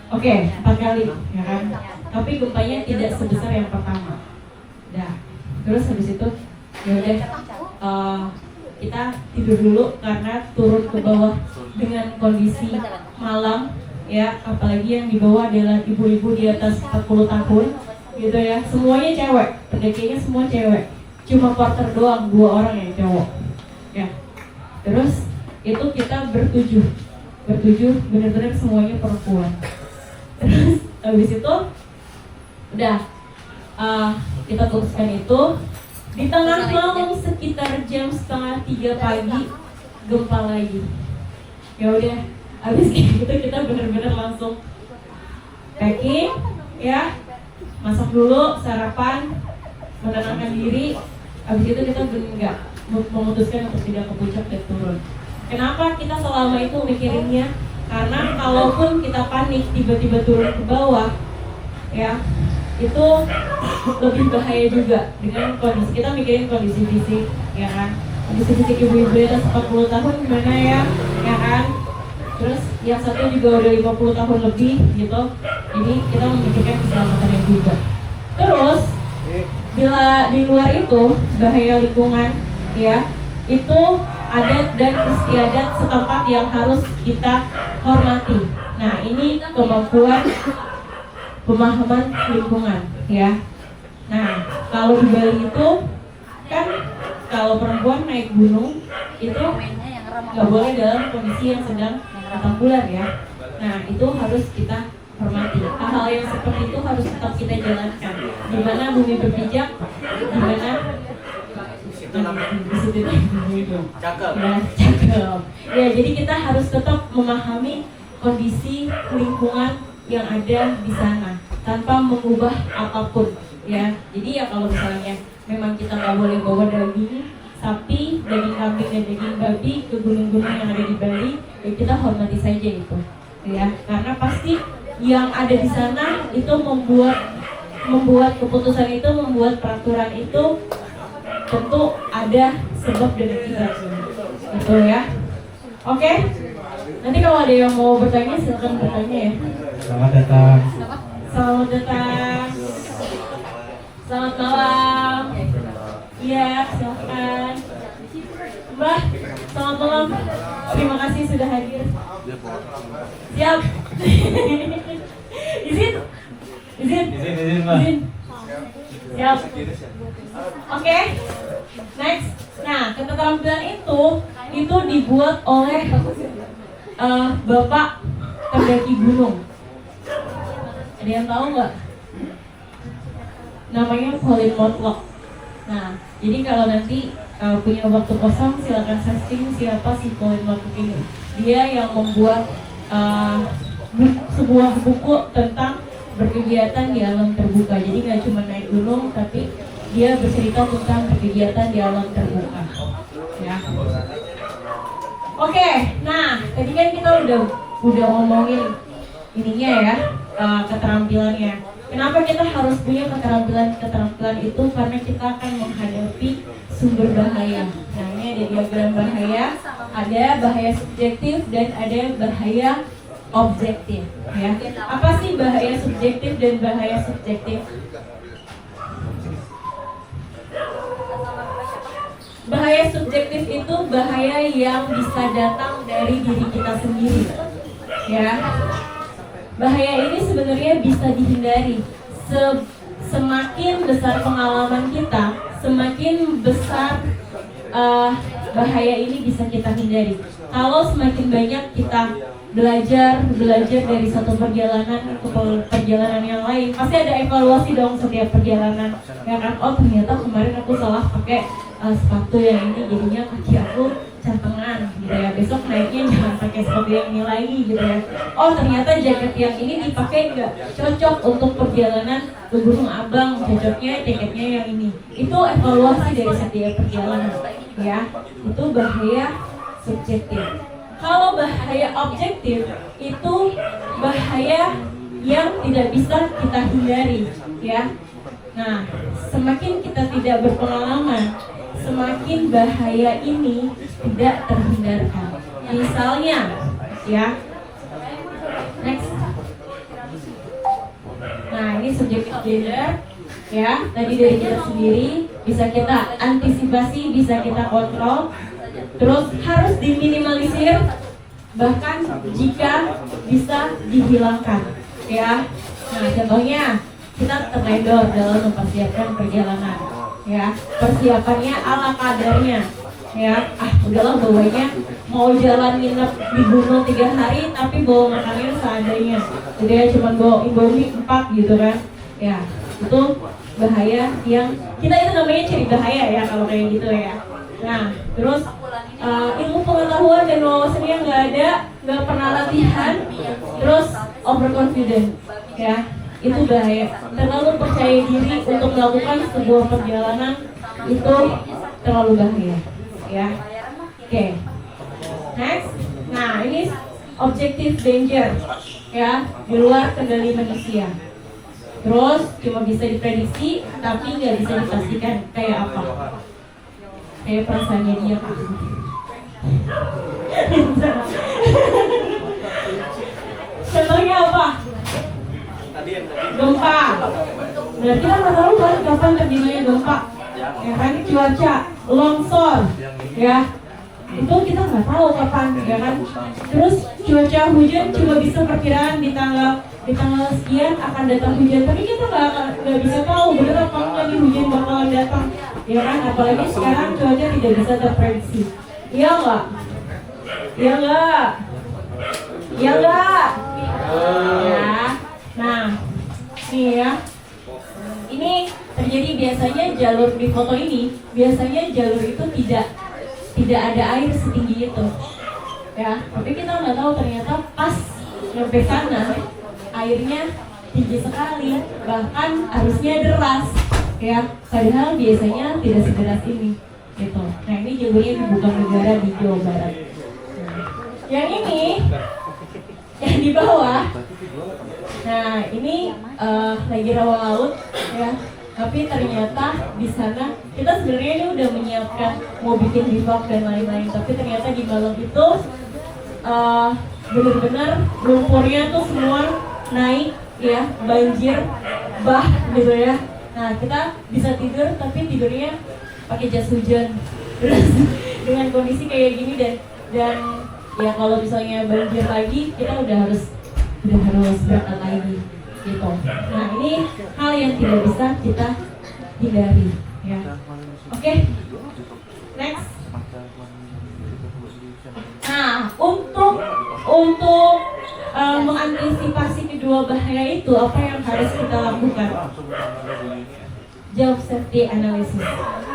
Oke, 4 kali, ya kan. Tapi gempanya tidak sebesar yang pertama. Nah, terus habis itu ya udah kita tidur dulu karena turun ke bawah dengan kondisi malam, ya, apalagi yang di bawah adalah ibu-ibu di atas 40 tahun gitu ya. Semuanya cewek, pendakinya semua cewek. Cuma porter doang 2 orang yang cowok. Ya. Terus itu kita bertujuh benar-benar semuanya perempuan. Terus habis itu udah kita putuskan itu di tengah malam sekitar jam 2:30 pagi gempa lagi. Ya udah, habis gitu kita benar-benar langsung packing, ya, masak dulu, sarapan, menenangkan diri. Habis itu kita nggak memutuskan untuk tidak ke puncak dan turun. Kenapa kita selama itu mikirinnya? Karena kalaupun kita panik tiba-tiba turun ke bawah, ya, itu lebih bahaya juga dengan kondisi kita mikirin kondisi fisik, ya kan. Kondisi fisik ibu-ibu di atas 40 tahun gimana ya, ya kan. terus yang satu juga udah 50 tahun lebih gitu. Jadi kita memikirkan keselamatannya juga. Terus bila di luar itu bahaya lingkungan ya, itu adat dan istiadat setempat yang harus kita hormati. Nah, ini kemampuan pemahaman lingkungan ya. Nah, kalau di Bali itu kan kalau perempuan naik gunung itu nggak boleh dalam kondisi yang sedang datang bulan ya. Nah, itu harus kita hormati. Hal-hal yang seperti itu harus tetap kita jalankan. Di mana bumi berpijak, di mana Cakep. ya, cakep. Ya, jadi kita harus tetap memahami kondisi lingkungan yang ada di sana tanpa mengubah apapun ya. Jadi ya kalau misalnya memang kita nggak boleh bawa daging sapi, daging kambing dan daging babi ke gunung-gunung yang ada di Bali, ya kita hormati saja itu ya, karena pasti yang ada di sana itu membuat keputusan itu, membuat peraturan itu tentu ada sebab dan akibat gitu ya. Oke, nanti kalau ada yang mau bertanya silakan bertanya ya. Selamat datang. Selamat datang. Selamat malam. Iya, silakan. Mbak, selamat malam. Terima kasih sudah hadir. Siap. Izin. Izin, Mbak. Izin. Siap. Oke. Next. Nah, keterampilan itu dibuat oleh Bapak pendaki gunung. Ada yang tahu nggak? Namanya Colin Motlop. Nah, jadi kalau nanti punya waktu kosong silakan searching siapa si Colin Motlop ini. Dia yang membuat sebuah buku tentang berkegiatan di alam terbuka. Jadi nggak cuma naik gunung, tapi dia bercerita tentang berkegiatan di alam terbuka. Ya. Oke, nah tadi kan kita udah ngomongin ininya ya, keterampilannya. Kenapa kita harus punya keterampilan itu? Karena kita akan menghadapi sumber bahaya. Nah, ini ada diagram bahaya, ada bahaya subjektif dan ada bahaya objektif. Ya, apa sih bahaya subjektif dan bahaya subjektif? Bahaya subjektif itu bahaya yang bisa datang dari diri kita sendiri. Ya. Bahaya ini sebenarnya bisa dihindari. Semakin besar pengalaman kita, semakin besar bahaya ini bisa kita hindari. Kalau semakin banyak kita belajar dari satu perjalanan ke perjalanan yang lain, pasti ada evaluasi dong setiap perjalanan. Ya kan? Oh ternyata kemarin aku salah pakai sepatu yang ini, jadinya kaki aku cantengan gitu ya. Besok naiknya jangan pakai sepatu yang ini lagi gitu ya. Oh ternyata jaket yang ini dipakai nggak cocok untuk perjalanan ke Gunung Abang, cocoknya jaketnya yang ini. Itu evaluasi dari setiap perjalanan ya. Itu bahaya subjektif. Kalau bahaya objektif itu bahaya yang tidak bisa kita hindari ya. Nah, semakin kita tidak berpengalaman, semakin bahaya ini tidak terhindarkan. Misalnya, ya, next. Nah, ini subjektif gender, ya. Tadi dari kita sendiri bisa kita antisipasi, bisa kita kontrol. Terus harus diminimalisir, bahkan jika bisa dihilangkan, ya. Nah, contohnya kita terledor dalam mempersiapkan perjalanan. Ya, persiapannya ala kadarnya ya. Udahlah bawanya mau jalan nginep di gunung 3 hari tapi bawa makannya seadanya, jadi cuma bawa Indomie 4 gitu kan ya. Itu bahaya yang kita itu namanya ciri bahaya ya kalau kayak gitu ya. Nah terus ilmu pengetahuan dan wawasannya nggak pernah latihan, terus overconfident ya, itu bahaya. Terlalu percaya diri untuk melakukan sebuah perjalanan itu terlalu bahaya ya. Oke. Next. Nah ini objective danger ya, di luar kendali manusia. Terus cuma bisa diprediksi tapi nggak bisa dipastikan kayak apa. Kayak perasaannya dia. gempa. Berarti kan nggak tahu kan kapan terjadinya gempa, ya kan, cuaca, longsor, ya itu kita nggak tahu kapan, ya kan. Terus cuaca hujan cuma bisa perkiraan di tanggal sekian akan datang hujan, tapi kita nggak bisa tahu bener apa enggak nih hujan bakalan datang, ya kan. Apalagi sekarang cuaca tidak bisa terprediksi, iya nggak? Iya nggak? Iya nggak? Ya, nah, nih ya. Ini terjadi biasanya jalur di foto ini, biasanya jalur itu tidak ada air setinggi itu, ya. Tapi kita nggak tahu ternyata pas sampai sana airnya tinggi sekali, bahkan arusnya deras, ya. Padahal biasanya tidak sederas ini, gitu. Nah ini jalurnya di bukan negara di Jawa Barat. Yang ini, yang di bawah. Nah ini lagi rawa laut, ya. Tapi ternyata di sana kita sebenarnya ini udah menyiapkan mau bikin bivak dan lain-lain. Tapi ternyata di malam itu benar-benar lumpurnya tuh semua naik, ya, banjir, bah, gitu ya. Nah kita bisa tidur tapi tidurnya pakai jas hujan. Terus dengan kondisi kayak gini dan ya kalau misalnya banjir lagi kita udah harus berangkat lagi, gitu. Nah ini hal yang tidak bisa kita hindari, ya. Oke, next. Nah untuk mengantisipasi kedua bahaya itu apa yang harus kita lakukan? Job safety analysis.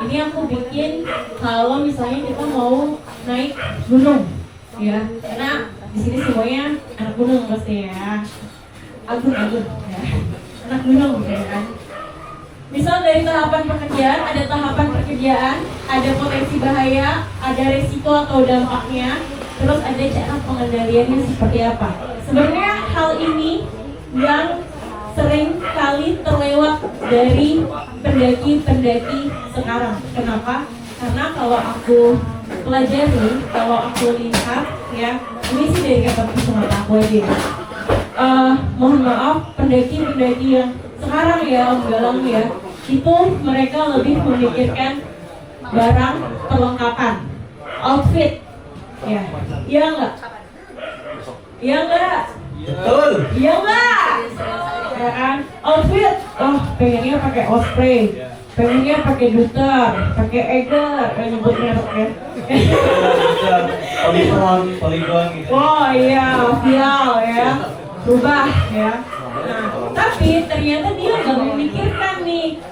Ini aku bikin kalau misalnya kita mau naik gunung, ya, karena di sini semuanya anak gunung pasti ya, agun ya, anak gunung ya kan. Misal dari tahapan pekerjaan, ada potensi bahaya, ada resiko atau dampaknya, terus ada cara pengendaliannya seperti apa. Sebenarnya hal ini yang sering kali terlewat dari pendaki-pendaki sekarang. Kenapa? Karena kalau aku pelajari, kalau aku lihat, ya, ini sih dari kacamata aku aja. Mohon maaf, pendaki-pendaki yang sekarang ya, Om Galang ya, itu mereka lebih memikirkan barang perlengkapan, outfit, ya, iya nggak? Iya nggak? Betul. Iya nggak? Ya kan? Outfit, oh pengennya pakai Osprey, pengennya pakai Duter, pakai Eger, kayak nyebut merek ya. Polygon gitu. Oh iya, vial ya, berubah ya. Nah, tapi ternyata dia nggak memikirkan nih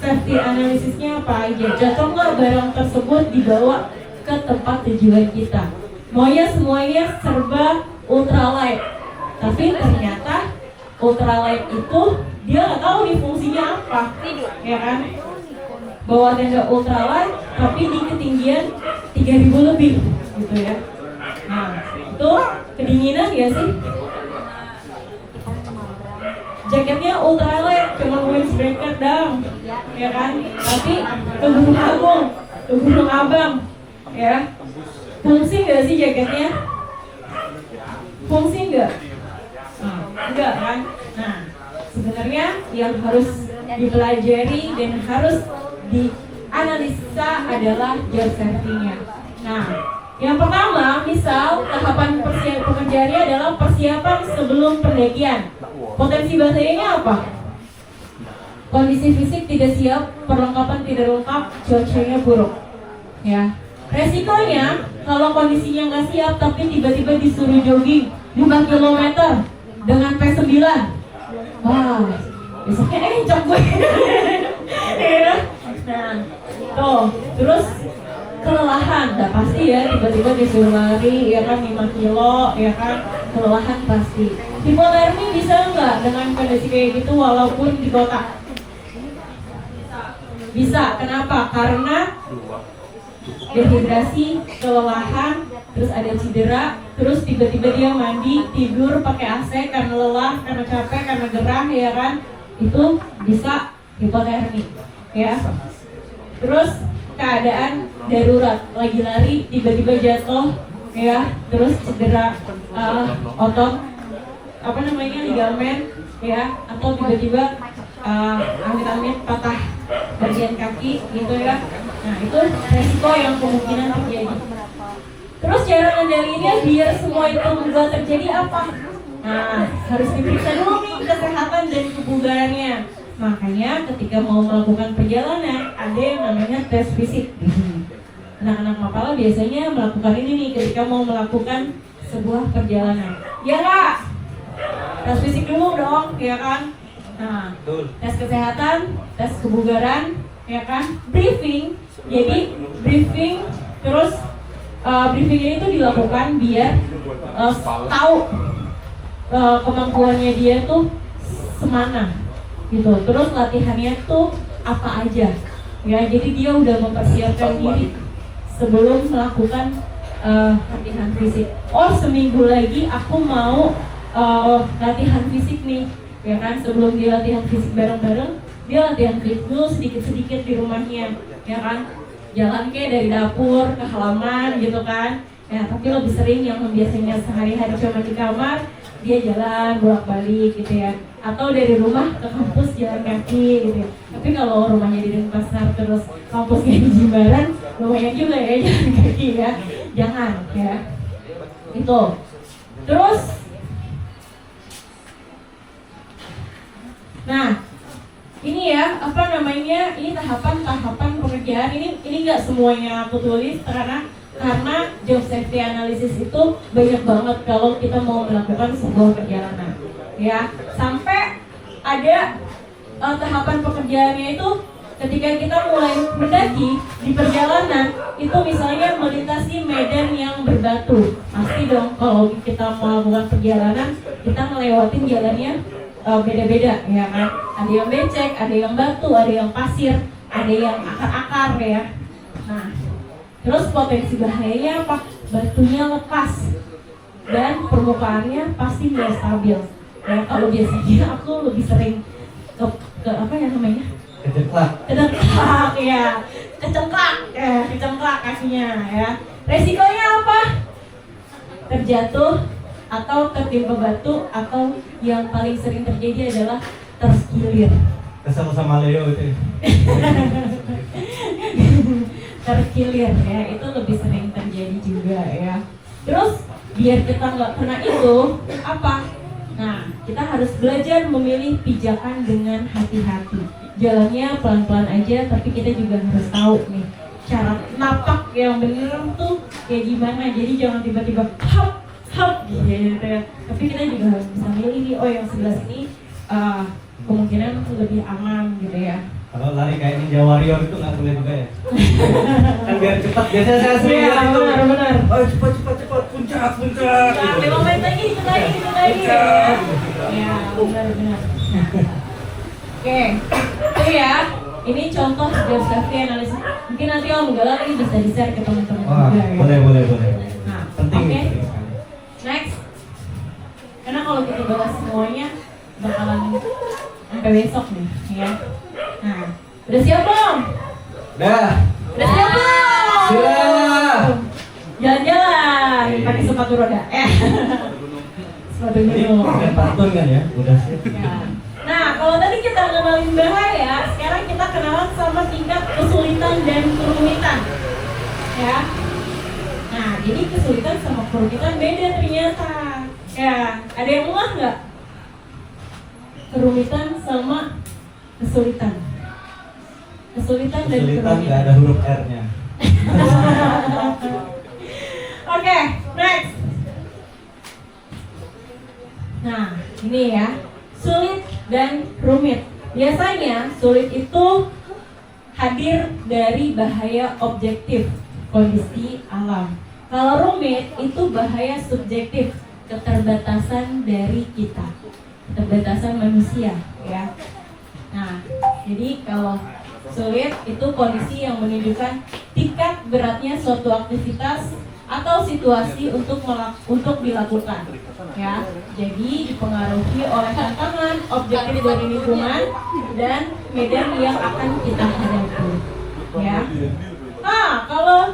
safety analisisnya apa aja. Jatuh nggak barang tersebut dibawa ke tempat tujuan kita? Maunya semuanya serba ultralight, tapi ternyata ultralight itu dia nggak tahu nih fungsinya apa, ya kan? Bawa tenda ultralight tapi di ketinggian 3000 lebih, gitu ya. Nah, itu kedinginan ya sih? Jaketnya ultralight, cuma windbreaker doang, ya kan? Tapi ke Gunung Agung, ke Gunung Abang, ya. Fungsi nggak sih jaketnya? Fungsi nggak? Enggak kan? Nah, sebenarnya yang harus dipelajari dan harus dianalisa adalah job safety-nya. Nah, yang pertama, misal tahapan pekerjaannya adalah persiapan sebelum pendakian. Potensi bahayanya apa? Kondisi fisik tidak siap, perlengkapan tidak lengkap, cuacanya buruk. Ya, resikonya kalau kondisinya nggak siap tapi tiba-tiba disuruh jogging 5 km dengan P9, wah, besoknya encok gue. Ya. Nah, tuh, terus kelelahan, udah pasti ya, tiba-tiba disuruh lari, ya kan, 5 kilo, ya kan, kelelahan pasti. Hipotermi bisa nggak dengan kondisi kayak gitu walaupun di kota? Bisa, kenapa? Karena dehidrasi, kelelahan, terus ada cedera, terus tiba-tiba dia mandi, tidur pakai AC karena lelah, karena capek, karena gerah, ya kan? Itu bisa hipotermi, ya. Terus keadaan darurat, lagi lari, tiba-tiba jatuh, ya, terus cedera otot, apa namanya, ligamen, ya, atau tiba-tiba amit-amit patah bagian kaki gitu ya. Nah itu resiko yang kemungkinan terjadi. Terus cara ngendaliinnya biar semua itu nggak terjadi apa? Nah harus diperiksa dulu nih kesehatan dan kebugarannya. Makanya ketika mau melakukan perjalanan ada yang namanya tes fisik. Anak-anak Mapala biasanya melakukan ini nih ketika mau melakukan sebuah perjalanan. Ya nggak? Tes fisik dulu dong, ya kan? Nah, tes kesehatan, tes kebugaran, ya kan? Briefing. Jadi briefing terus briefing ini tuh dilakukan biar tahu kemampuannya dia tuh semana gitu. Terus latihannya tuh apa aja. Ya, jadi dia udah mempersiapkan diri sebelum melakukan latihan fisik. Oh, seminggu lagi aku mau latihan fisik nih, ya kan? Sebelum dia latihan fisik bareng-bareng, dia latihan fisik dulu sedikit-sedikit di rumahnya, ya kan? Jalan kayak dari dapur ke halaman gitu kan? Ya, tapi lebih sering yang biasanya sehari-hari cuma di kamar, dia jalan bolak-balik gitu ya. Atau dari rumah ke kampus jalan kaki gitu ya. Tapi kalau rumahnya di Denpasar terus kampusnya di Jimbaran, lumayan juga ya jalan kaki ya. Jangan ya. Itu. Terus nah, ini ya, apa namanya? Ini tahapan-tahapan pekerjaan. Ini nggak semuanya aku tulis karena job safety analysis itu banyak banget kalau kita mau melakukan sebuah perjalanan. Ya, sampai ada tahapan pekerjaannya itu ketika kita mulai mendaki di perjalanan itu misalnya melintasi medan yang berbatu. Pasti dong kalau kita melakukan perjalanan kita ngelewatin jalannya beda-beda ya kan. Ada yang becek, ada yang batu, ada yang pasir, ada yang akar-akar ya. Nah, terus potensi bahayanya apa? Batunya lepas dan permukaannya pasti nggak stabil. Ya, kalau biasanya aku lebih sering ke apa ya namanya? Kecengklak ya, kecengklak kakinya ya. Resikonya apa? Terjatuh atau tertimpa batu atau yang paling sering terjadi adalah terkilir. Kesel sama Leo itu. Terkilir ya, itu lebih sering terjadi juga ya. Terus biar kita nggak kena itu apa? Nah, kita harus belajar memilih pijakan dengan hati-hati. Jalannya pelan-pelan aja, tapi kita juga harus tahu nih cara napak yang bener tuh kayak gimana. Jadi jangan tiba-tiba hop gitu ya. Tapi kita juga harus bisa milih nih, oh yang sebelah sini kemungkinan lebih aman gitu ya. Kalau lari kayak Ninja Warrior itu nggak boleh juga ya? Kan biar cepat, biasanya saya sering Iya, itu. benar. Oh cepat, puncak. Nah, 5 menit lagi, dikit lagi ya. Ya, benar. Oke, itu ya. Ini contoh job safety analysis. Mungkin nanti Om Galang ini bisa di-share ke teman-teman Wah, juga ya. boleh. Nah, Penting oke. nih. Next. Karena kalau kita bahas semuanya bakalan sampai besok nih, ya. Nah, udah siap belum? Dah. Udah siap belum? Sudah. Jalan-jalan pakai sepatu roda. Sepatu Ini gunung. bukan pantun kan ya? Udah sih. Ya. Nah, kalau tadi kita kenalin bahaya, sekarang kita kenalan sama tingkat kesulitan dan kerumitan. Ya. Nah, jadi kesulitan sama kerumitan beda ternyata. Ya, ada yang ngeh nggak? Kerumitan sama kesulitan. Kesulitan dan Kesulitan kerumitan. nggak ada huruf R-nya. Oke, next. Nah, ini ya, sulit dan rumit. Biasanya sulit itu hadir dari bahaya objektif, kondisi alam. Kalau rumit itu bahaya subjektif, keterbatasan dari kita, keterbatasan manusia, ya. Nah, jadi kalau sulit itu kondisi yang menunjukkan tingkat beratnya suatu aktivitas atau situasi untuk dilakukan, ya. Jadi dipengaruhi oleh tantangan objektif dari lingkungan dan medan yang akan kita hadapi, ya. Nah, kalau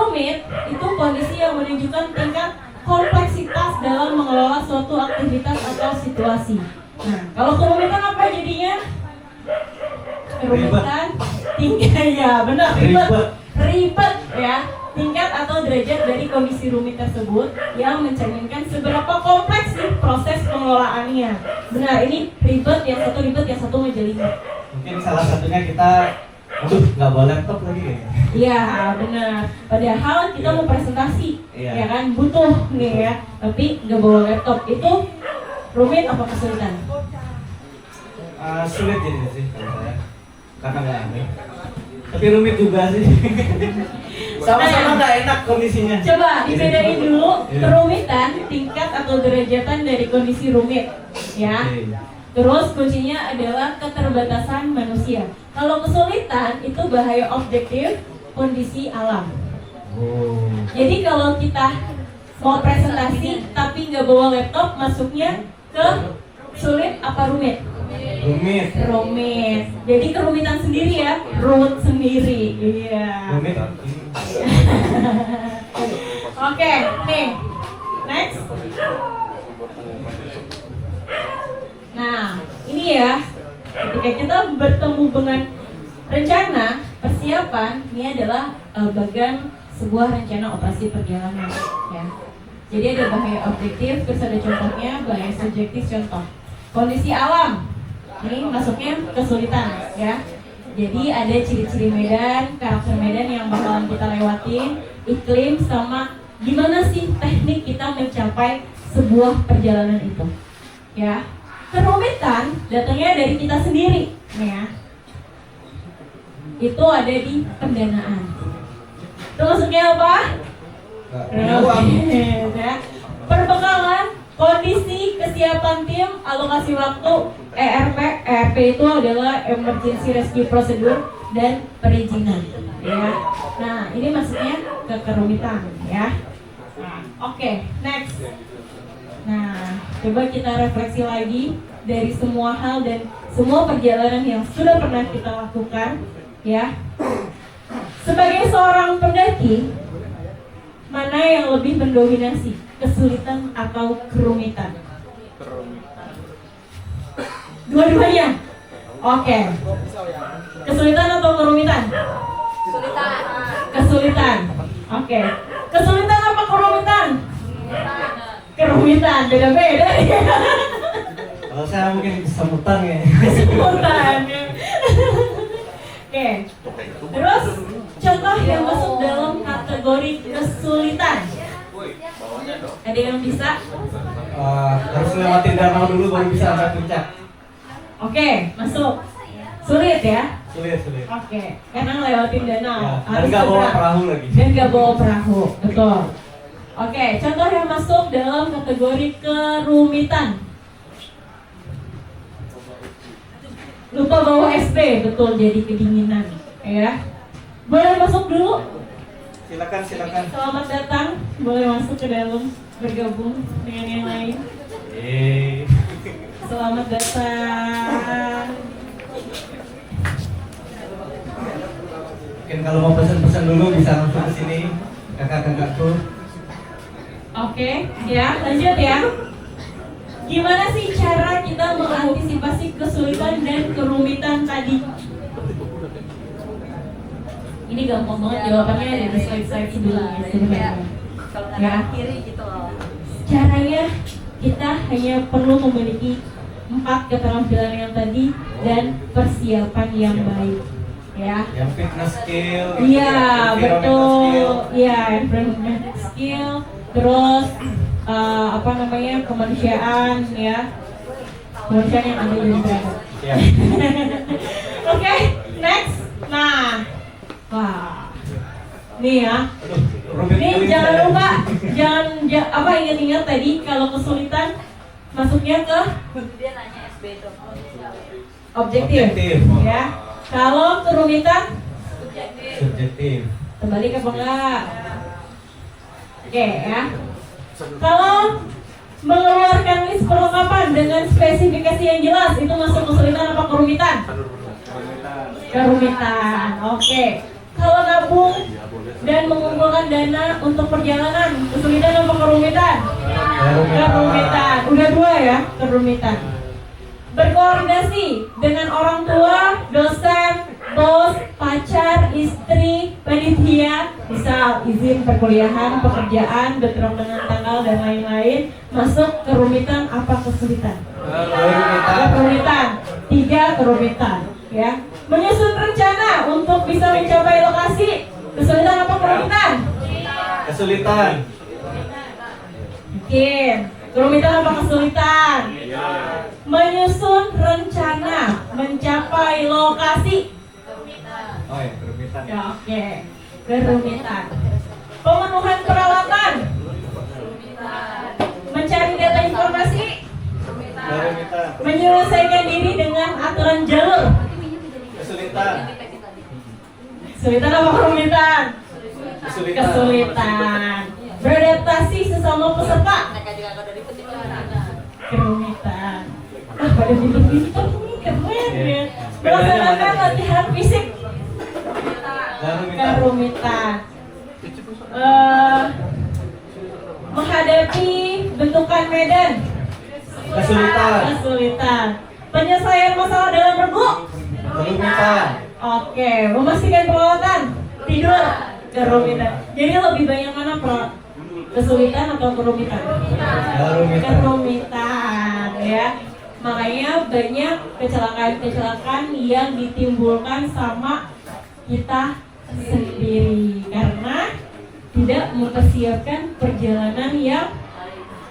rumit itu kondisi yang menunjukkan tingkat kompleksitas dalam mengelola suatu aktivitas atau situasi. Nah, kalau kerumitan apa jadinya? Kerumitan tingkat, ya benar, ribet ya, tingkat atau derajat dari kondisi rumit tersebut yang mencerminkan seberapa kompleks nih proses pengelolaannya. Benar, ini ribet, yang satu ngejelimet. Mungkin salah satunya kita, aduh nggak bawa laptop lagi ya. Iya benar. Padahal kita mau presentasi, Iya. ya kan butuh nih ya, tapi nggak bawa laptop. Itu rumit apa kesulitan? Sulit jadi sih kalau saya, karena nggak aneh. Tapi rumit juga sih. Sama-sama nggak enak kondisinya. Coba dibedain dulu Iya. kerumitan, tingkat atau derajatan dari kondisi rumit, ya. Oke. Terus kuncinya adalah keterbatasan manusia. Kalau kesulitan itu bahaya objektif, kondisi alam. Oh. Jadi kalau kita mau presentasi tapi nggak bawa laptop, masuknya ke sulit apa rumit? Rumit. Rumit. Jadi kerumitan sendiri ya, rumit sendiri. Iya. Rumit. Oke, nih. Next. Nah, ini ya. Ketika kita bertemu dengan rencana, persiapan, ini adalah bagian sebuah rencana operasi perjalanan, ya. Jadi ada bahaya objektif, terus ada contohnya, bahaya subjektif contoh. Kondisi alam, ini masuknya kesulitan, ya. Jadi ada ciri-ciri medan, karakter medan yang bakalan kita lewatin, iklim sama gimana sih teknik kita mencapai sebuah perjalanan itu, ya. Kerumitan datangnya dari kita sendiri, ya. Itu ada di pendanaan. Itu maksudnya apa? Ya. Perbekalan, kondisi, kesiapan tim, alokasi waktu, ERP. ERP itu adalah Emergency Rescue Procedure dan perizinan, ya. Nah, ini maksudnya ke kerumitan, ya. Oke, next. Nah, coba kita refleksi lagi dari semua hal dan semua perjalanan yang sudah pernah kita lakukan, ya. Sebagai seorang pendaki, mana yang lebih mendominasi, kesulitan atau kerumitan? Dua-duanya. Oke. Kesulitan atau kerumitan? Kesulitan. Oke. Kesulitan apa kerumitan? Kerumitan, beda-beda. Kalau saya mungkin kesemutan ya. Kesulitan. Oke. Terus contoh yang masuk dalam kategori kesulitan. Ada yang bisa? Harus lewatin danau dulu baru bisa sampai puncak. Oke, masuk. Sulit ya? Sulit. Oke, karena lewatin danau. Ya, dan nggak bawa seberang. perahu lagi. Dan nggak bawa perahu, betul. Oke, contoh yang masuk dalam kategori kerumitan. Lupa bawa SB, betul, jadi kedinginan, ya. Boleh masuk dulu. Silakan. Selamat datang, boleh masuk ke dalam bergabung dengan yang lain. Selamat datang. Mungkin kalau mau pesan-pesan dulu bisa langsung ke sini, kakak-kakakku. Oke, ya, lanjut ya. Gimana sih cara kita mengantisipasi kesulitan dan kerumitan tadi? Ini gampang banget jawabannya ada di slide-slide sebelumnya sebenarnya. Kalau Ya. kanan kiri gitu loh. Caranya kita hanya perlu memiliki 4 keterampilan yang tadi dan persiapan yang baik, ya. Yang fitness skill. Iya, environmental betul. skill. Iya, environment skill, terus kemanusiaan, ya. Kemanusiaan yang ada di berada. Ya. Oke, next. Nah, wah, nih ya. Aduh, rumit Nih kali jangan saya. lupa, ingat-ingat tadi kalau kesulitan masuknya ke Dia nanya SB itu. objektif, Objektif. ya. Kalau kerumitan Subjektif. terbalik apa enggak? Oke ya. Kalau mengeluarkan list perlengkapan dengan spesifikasi yang jelas itu masuk kesulitan apa kerumitan? Kerumitan. Oke. Kalau nabung dan mengumpulkan dana untuk perjalanan kesulitan apa kerumitan? Kerumitan. Udah 2 ya, kerumitan. berkoordinasi dengan orang tua, dosen, bos, pacar, istri, panitia, misal izin perkuliahan, pekerjaan, bentrok dengan tanggal dan lain-lain, masuk kerumitan apa kesulitan? Kerumitan. 3 kerumitan, ya. Menyusun rencana untuk bisa mencapai lokasi, kesulitan apa kerumitan? Kesulitan. Bikin. Kerumitan apa kesulitan? Menyusun rencana mencapai lokasi. Oh ya, kerumitan. Ya, oke. Kerumitan. Pemenuhan peralatan. Mencari data informasi. Kerumitan. Menyelesaikan diri dengan aturan jalur. Kesulitan. Kesulitan apa kerumitan? Kesulitan. Kesulitan. Beradaptasi sesama peserta. Mereka juga udah dipetik Kerumitan. Pada pintar-pintar ini keren ya. Melaksanakan latihan fisik. Kerumitan. Kerumitan. Menghadapi bentukan medan. Kesulitan. Kesulitan. Penyelesaian masalah dalam regu. Kerumitan. Oke, memastikan perawatan tidur. Kerumitan. Jadi lebih banyak mana kesulitan atau kerumitan? Kerumitan. Kerumitan, ya. Makanya banyak kecelakaan-kecelakaan yang ditimbulkan sama kita sendiri karena tidak mempersiapkan perjalanan yang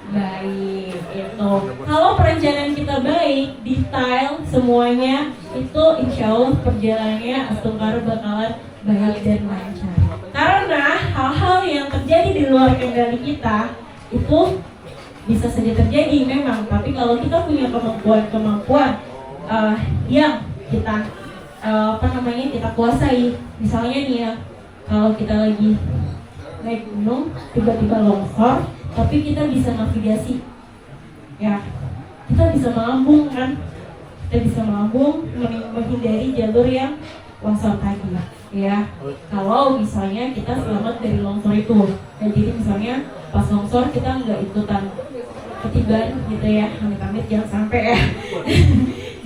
baik itu. Kalau perencanaan kita baik, detail semuanya, itu insya Allah perjalanannya Astungkar bakalan baik dan lancar. Karena hal-hal yang terjadi di luar kendali kita itu bisa saja terjadi memang, tapi kalau kita punya kemampuan yang kita kita kuasai, misalnya nih ya, kalau kita lagi naik gunung tiba-tiba longsor, tapi kita bisa navigasi, ya kita bisa melambung kan, menghindari jalur yang longsor tadi, ya. Kalau misalnya kita selamat dari longsor itu, jadi misalnya pas longsor kita nggak ikutan ketiban gitu ya, amit-amit jangan sampai ya,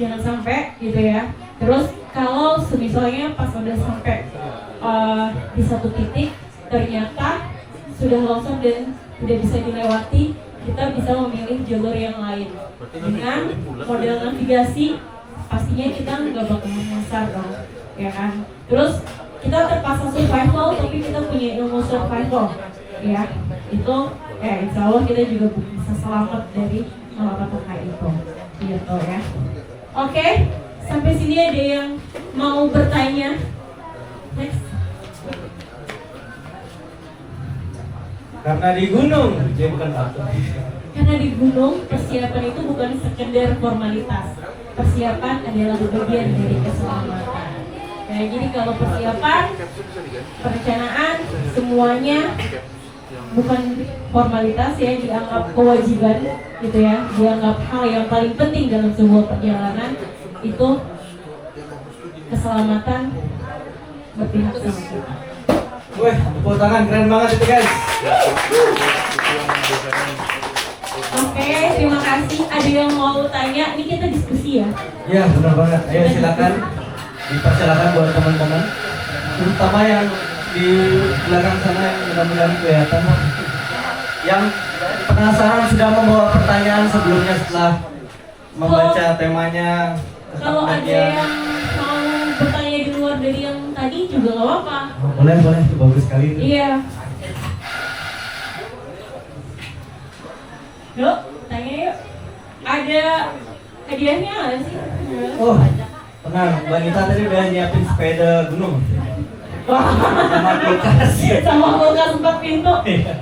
jangan sampai gitu ya. Terus kalau misalnya pas udah sampai di satu titik ternyata sudah longsor dan tidak bisa dilewati, kita bisa memilih jalur yang lain dengan model navigasi. Pastinya kita nggak bakal menyasar dong, ya kan. Terus kita terpaksa survival, tapi kita punya ilmu survival, ya. Itu insya Allah kita juga bisa selamat dari malapetaka itu, gitu ya. Oke, sampai sini ada yang mau bertanya? Next. Karena di gunung, dia bukan batu. Karena di gunung, persiapan itu bukan sekedar formalitas. Persiapan adalah bagian dari keselamatan. Nah, jadi kalau persiapan, perencanaan, semuanya bukan formalitas ya, dianggap kewajiban gitu ya, dianggap hal yang paling penting dalam sebuah perjalanan, itu keselamatan berpihak sama kita. Wih, tepuk tangan, keren banget itu guys. Oke, terima kasih. Ada yang mau tanya? Ini kita diskusi ya. Ya, benar banget. Ayo silakan, dipersilakan buat teman-teman, terutama yang di belakang sana yang mudah-mudahan kelihatan. Yang penasaran sudah membawa pertanyaan sebelumnya setelah membaca temanya. Kalau ada yang mau bertanya di luar dari yang tadi juga nggak apa-apa. Boleh, itu bagus sekali itu. Iya. Yuk, tanya yuk. Ada hadiahnya nggak sih? Oh, tenang, Mbak Nita tadi udah nyiapin sepeda gunung sama kulkas. Sama kulkas 4 pintu. Iya.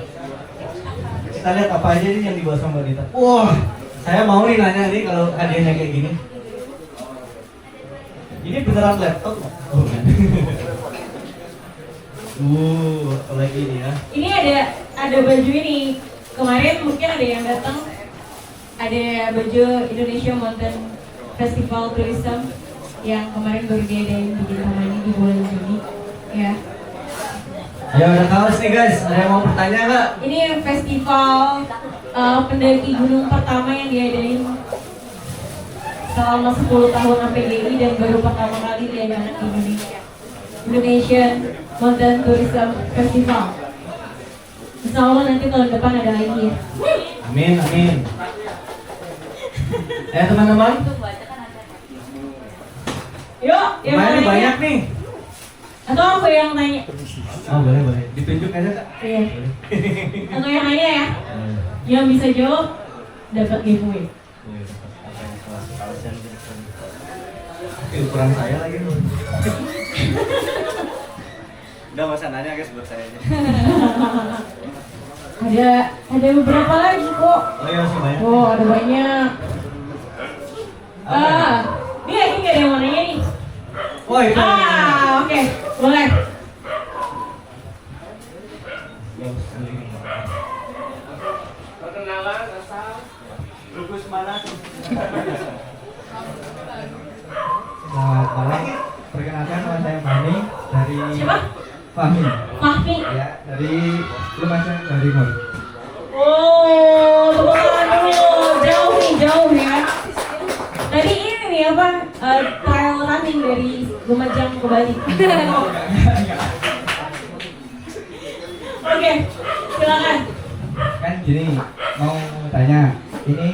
Kita lihat apa aja nih yang dibawa sama Mbak Nita. Wah, saya mau nih nanya nih kalau hadiahnya kayak gini. Ini beneran laptop nggak? Oh, kan. Apalagi ini ya. Ini ada baju ini. Kemarin mungkin ada yang datang, ada baju Indonesia Mountain Festival Tourism yang kemarin baru diadain di Jakarta di bulan Juni, ya. Ya udah kaos nih guys, ada yang mau bertanya nggak? Ini festival pendaki gunung pertama yang diadain selama 10 tahun PGI dan baru pertama kali diadakan di Indonesia. Indonesian Mountain Tourism Festival. Insya Allah nanti tahun depan ada lagi ya. Amin, amin. Teman-teman, Itu baca kan ada. Yuk, yang mau ini nanya? banyak nih. Atau aku yang tanya? Oh boleh boleh. Ditunjuk aja kak. Iya. Atau yang nanya ya? Yang bisa jawab dapat giveaway. Ukuran saya lagi. Udah masa nanya guys buat saya aja. Ada beberapa lagi kok. Oh iya masih banyak. Oh, ada banyak. Ini nggak ada yang mau nanya nih. Oh itu. Oke, boleh. Perkenalan asal Lubus mana? Selamat malam, perkenalkan nama saya Fahmi dari Siapa? Fahmi Fahmi. ya, dari Lumajang, Jawa Timur. Oh, tepuk tangan dulu. Jauh ya. Tadi ini nih apa? Trial running dari Lumajang ke Bali. Oke, silakan. Kan gini, mau tanya, ini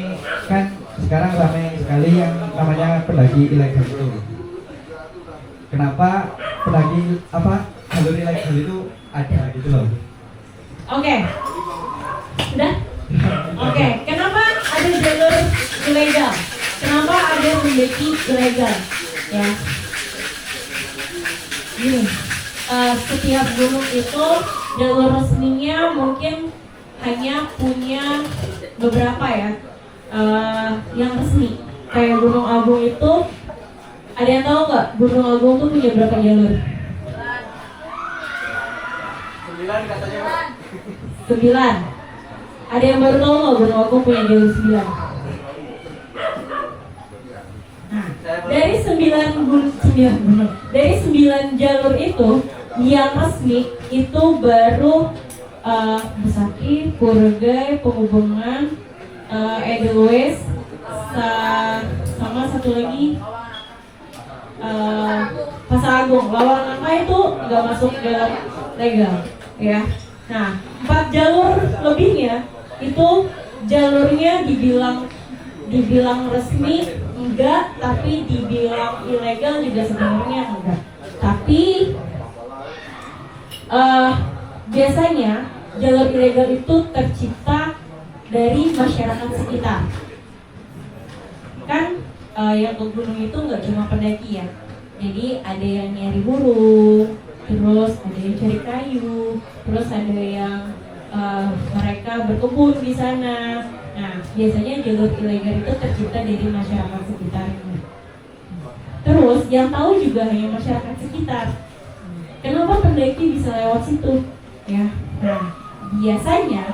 kan sekarang ramai sekali yang namanya pendaki ilegal itu. Kenapa pendaki jalur ilegal itu ada gitu loh? Oke. Sudah? Oke, kenapa ada jalur ilegal? Kenapa ada pendaki ilegal? Ya. Gini, setiap gunung itu jalur resminya mungkin hanya punya beberapa ya, yang resmi. Kayak Gunung Agung itu, ada yang tahu nggak Gunung Agung tuh punya berapa jalur? 9 katanya Pak. 9. Ada yang baru tahu nggak Gunung Agung punya jalur 9? Nah, dari 9 jalur itu yang resmi itu baru Besaki, Puregai, Penghubungan, Edelweiss, sama satu lagi Pasar Agung. Lawang Nangka itu nggak masuk dalam legal, ya. Nah, 4 jalur lebihnya itu jalurnya dibilang resmi enggak, tapi dibilang ilegal juga sebenarnya enggak. Tapi biasanya jalur ilegal itu tercipta dari masyarakat sekitar. Kan yang ke gunung itu nggak cuma pendaki ya. Jadi ada yang nyari burung, terus ada yang cari kayu, terus ada yang mereka berkebun di sana. Nah, biasanya jalur ilegal itu tercipta dari masyarakat sekitarnya. Terus yang tahu juga hanya masyarakat sekitar. Kenapa pendaki bisa lewat situ? Ya, nah, biasanya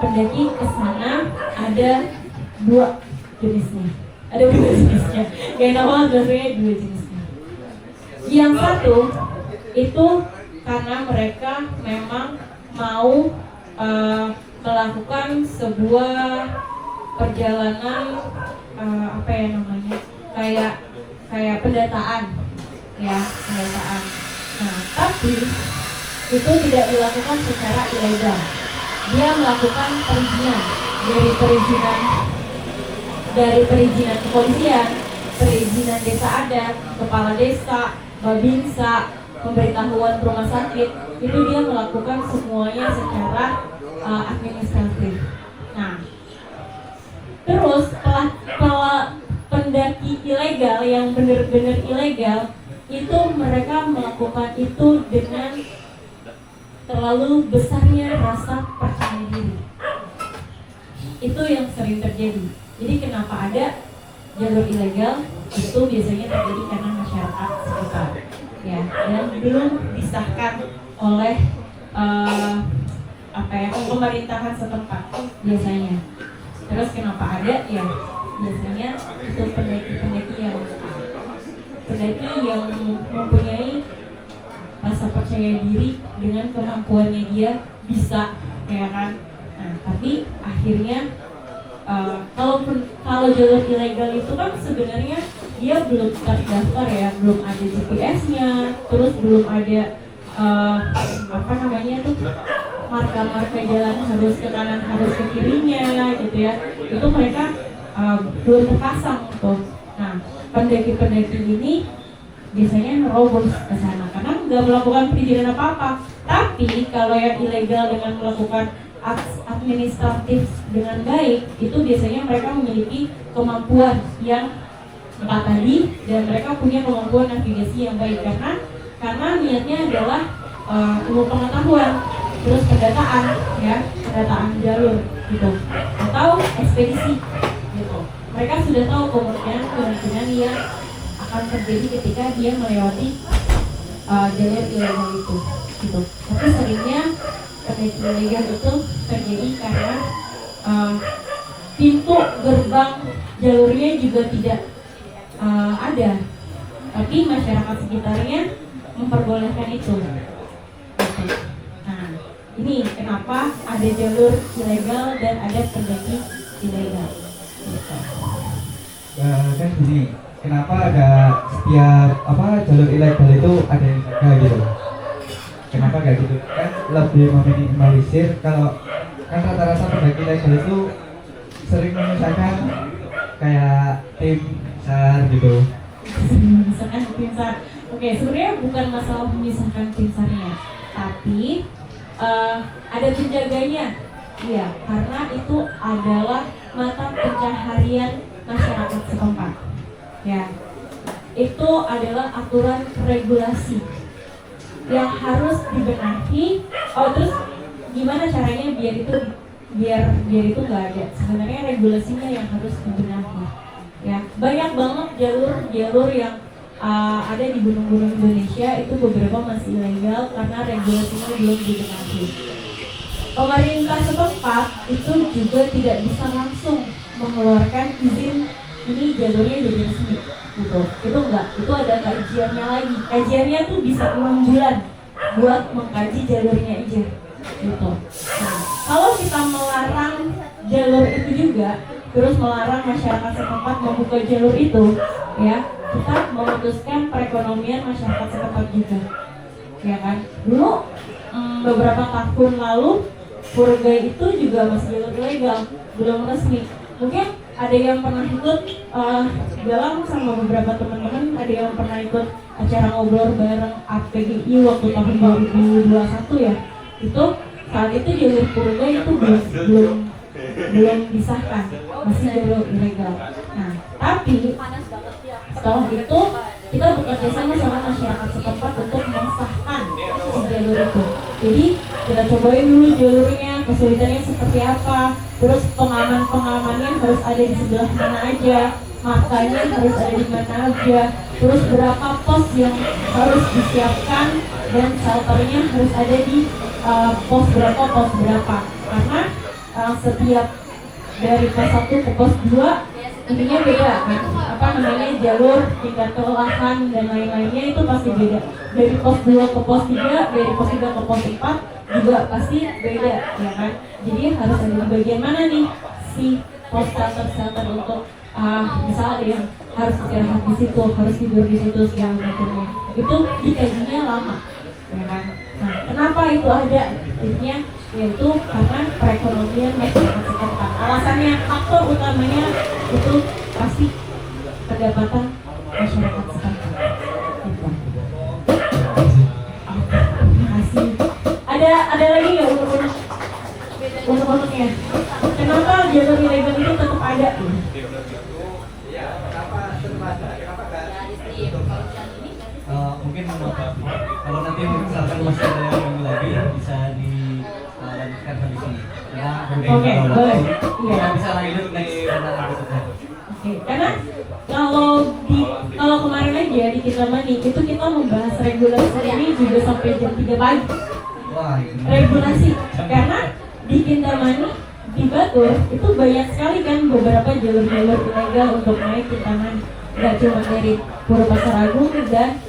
pendaki ke sana ada 2 jenisnya. Ada 2 jenisnya. Gak enak banget biasanya 2 jenisnya. Yang satu itu karena mereka memang mau melakukan sebuah perjalanan kayak pendataan, ya, pendataan. Nah, tapi itu tidak dilakukan secara ilegal. Dia melakukan perizinan dari perizinan kepolisian, perizinan desa adat, kepala desa, babinsa, pemberitahuan rumah sakit. Itu dia melakukan semuanya secara administratif. Nah, terus pendaki ilegal yang benar-benar ilegal itu mereka melakukan itu dengan terlalu besarnya rasa percaya diri. Itu yang sering terjadi. Jadi kenapa ada jalur ilegal itu biasanya terjadi karena masyarakat sekitar, ya, dan belum disahkan oleh pemerintahan setempat biasanya. Terus kenapa ada? Ya biasanya itu pendaki yang mempunyai rasa percaya diri dengan kemampuannya dia bisa, ya kan. Nah, tapi akhirnya kalau jalur ilegal itu kan sebenarnya dia belum terdaftar ya, belum ada GPS-nya, terus belum ada apa namanya tuh marka-marka jalan harus ke kanan harus ke kirinya gitu ya, itu mereka belum terpasang tuh. Nah, pendaki-pendaki ini biasanya nerobos ke sana karena nggak melakukan perizinan apa-apa. Tapi kalau yang ilegal dengan melakukan administratif dengan baik, itu biasanya mereka memiliki kemampuan yang empat tadi dan mereka punya kemampuan navigasi yang baik karena niatnya adalah ilmu pengetahuan, terus pendataan ya, pendataan jalur gitu atau ekspedisi gitu. Mereka sudah tahu kemungkinan yang akan terjadi ketika dia melewati jalur ilegal itu gitu. Tapi seringnya pendaki ilegal itu terjadi karena pintu gerbang jalurnya juga tidak ada, tapi masyarakat sekitarnya memperbolehkan itu gitu. Nah, ini kenapa ada jalur ilegal dan ada pendaki ilegal gitu. Kan gini, kenapa ada setiap jalur ilegal itu ada yang jaga gitu? Kenapa kayak gitu? Kan lebih meminimalisir kalau kan rata-rata pendaki ilegal itu sering menyusahkan kayak tim SAR gitu. Misalkan tim SAR. Oke, sebenarnya bukan masalah memisahkan tim SAR-nya, tapi ada penjaganya. Iya, karena itu adalah mata pencaharian masyarakat setempat. Ya, itu adalah aturan regulasi yang harus dibenahi. Oh, terus gimana caranya biar itu nggak ada? Sebenarnya regulasinya yang harus dibenahi. Ya, banyak banget jalur yang ada di gunung-gunung Indonesia itu beberapa masih ilegal karena regulasinya belum dibenahi. Pemerintah setempat itu juga tidak bisa langsung mengeluarkan izin ini jalurnya jadi resmi gitu. Itu enggak, itu ada kajiannya lagi. Kajiannya tuh bisa 6 bulan buat mengkaji jalurnya aja gitu. Nah, kalau kita melarang jalur itu juga, terus melarang masyarakat setempat membuka jalur itu, ya kita memutuskan perekonomian masyarakat setempat juga, ya kan? Dulu beberapa tahun lalu Purgai itu juga masih jalur ilegal, belum resmi. Mungkin ada yang pernah ikut dalam sama beberapa teman-teman, ada yang pernah ikut acara ngobrol bareng APGI waktu tahun 2021 ya. Itu saat itu jalur Purgai itu belum disahkan, masih jalur ilegal. Nah, tapi setelah itu kita bekerja sama masyarakat setempat untuk mensahkan si jalur itu. Jadi kita cobain dulu jalurnya, kesulitannya seperti apa, terus pengamannya harus ada di sebelah mana aja, markanya harus ada di mana aja, terus berapa pos yang harus disiapkan dan shelternya harus ada di pos berapa, karena setiap dari pos 1 ke pos 2 intinya beda kan, jalur, tingkat kelelahan dan lain-lainnya itu pasti beda. Dari pos 2 ke pos 3, dari pos 3 ke pos 4 juga pasti beda, ya kan. Jadi harus ada di bagian mana nih si pos shelter untuk misalnya ada yang harus istirahat di situ, harus tidur di situ segala macamnya. Itu dikajinya lama, ya kan. Nah, kenapa itu ada? Intinya yaitu karena perekonomian masyarakat setempat. Alasannya, faktor utamanya itu pasti pendapatan masyarakat setempat. Terima kasih. Ada lagi nggak unek-uneknya? Kenapa jalur ilegal itu tetap ada? Mungkin kalau nanti misalkan masih ada yang lagi bisa dilanjutkan habis ini. Oke, boleh. Iya. Bisa lanjut di pertanyaan berikutnya. Oke, karena kalau kemarin aja di Kintamani itu kita membahas regulasi ini juga sampai jam 3 pagi. Wah, ini. Regulasi, karena di Kintamani di Batur itu banyak sekali kan beberapa jalur-jalur ilegal untuk naik Kintamani. Gak cuma dari Pura Pasar Agung dan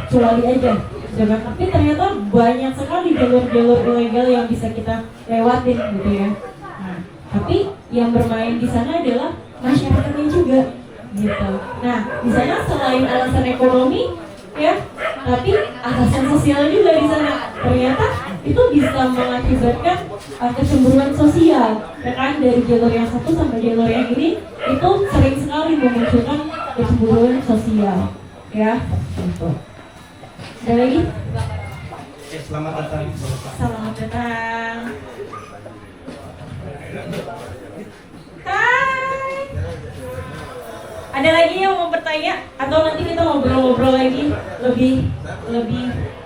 Culali aja, tapi ternyata banyak sekali jalur-jalur ilegal yang bisa kita lewatin gitu ya. Nah, tapi yang bermain di sana adalah masyarakatnya juga gitu. Nah, di sana selain alasan ekonomi ya, tapi alasan sosial juga di sana. Ternyata itu bisa mengakibatkan kecemburuan sosial, ya kan, dari jalur yang satu sampai jalur yang ini itu sering sekali memunculkan kecemburuan sosial, ya. Gitu. Ada lagi? Oke, selamat datang. Selamat datang. Hai. Ada lagi yang mau bertanya atau nanti kita ngobrol-ngobrol lagi lebih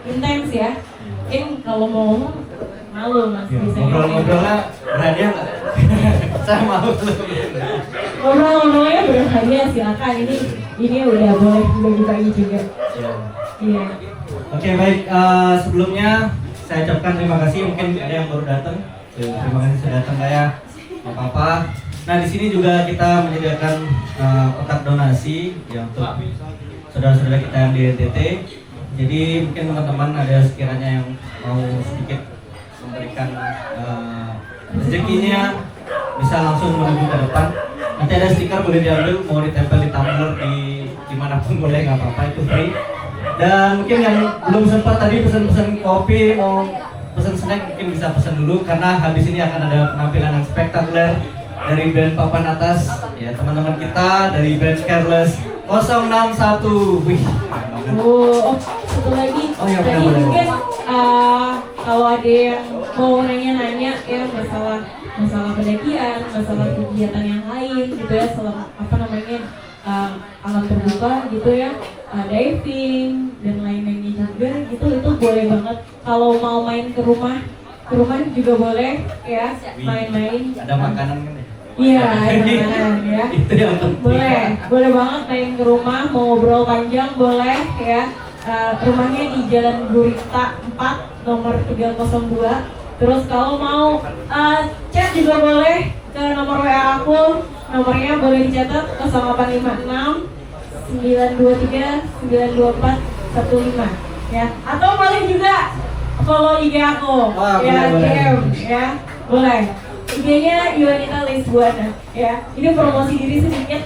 intens ya? Mungkin kalau mau ngomong malu mas Ya, biasanya. ngobrol-ngobrolnya berhadiah nggak? Saya malu. Ngobrol-ngobrolnya berhadiah silakan, ini udah boleh dibagi juga. Ya. Iya. Oke, baik. Sebelumnya saya ucapkan terima kasih. Mungkin ada yang baru datang. Terima kasih sudah datang ya. Nggak apa-apa. Nah, di sini juga kita menyediakan kotak donasi ya untuk saudara-saudara kita yang di NTT. Jadi mungkin teman-teman ada sekiranya yang mau sedikit memberikan rezekinya, bisa langsung menuju ke depan. Nanti ada stiker boleh diambil, mau ditempel di tumbler di manapun boleh, nggak apa-apa, itu free. Dan mungkin yang belum sempat tadi pesan-pesan kopi, mau pesan snack mungkin bisa pesan dulu karena habis ini akan ada penampilan yang spektakuler dari band papan atas ya, teman-teman kita dari band Careless 061. Wih, keren banget. Oh, satu lagi. Oh, iya, Tadi boleh. mungkin kalau ada yang mau nanya-nanya ya masalah pendakian, masalah kegiatan yang lain gitu ya, apa namanya alam terbuka gitu ya, diving dan lain-lainnya juga gitu, itu boleh banget. Kalau mau main ke rumah juga boleh ya, main-main. Ada makanan kan ya? Iya, ada makanan ya. Itu yang penting. Boleh banget main ke rumah, mau ngobrol panjang boleh ya. Rumahnya di Jalan Gurita 4 nomor 302. Terus kalau mau chat juga boleh ke nomor WA aku. Nomornya boleh dicatat 0856 923 924 15 ya. Atau boleh juga follow IG aku. Wah, Ya, boleh. DM ya. Boleh. IG-nya Yuanita Lisbuana ya. Ini promosi diri sedikit.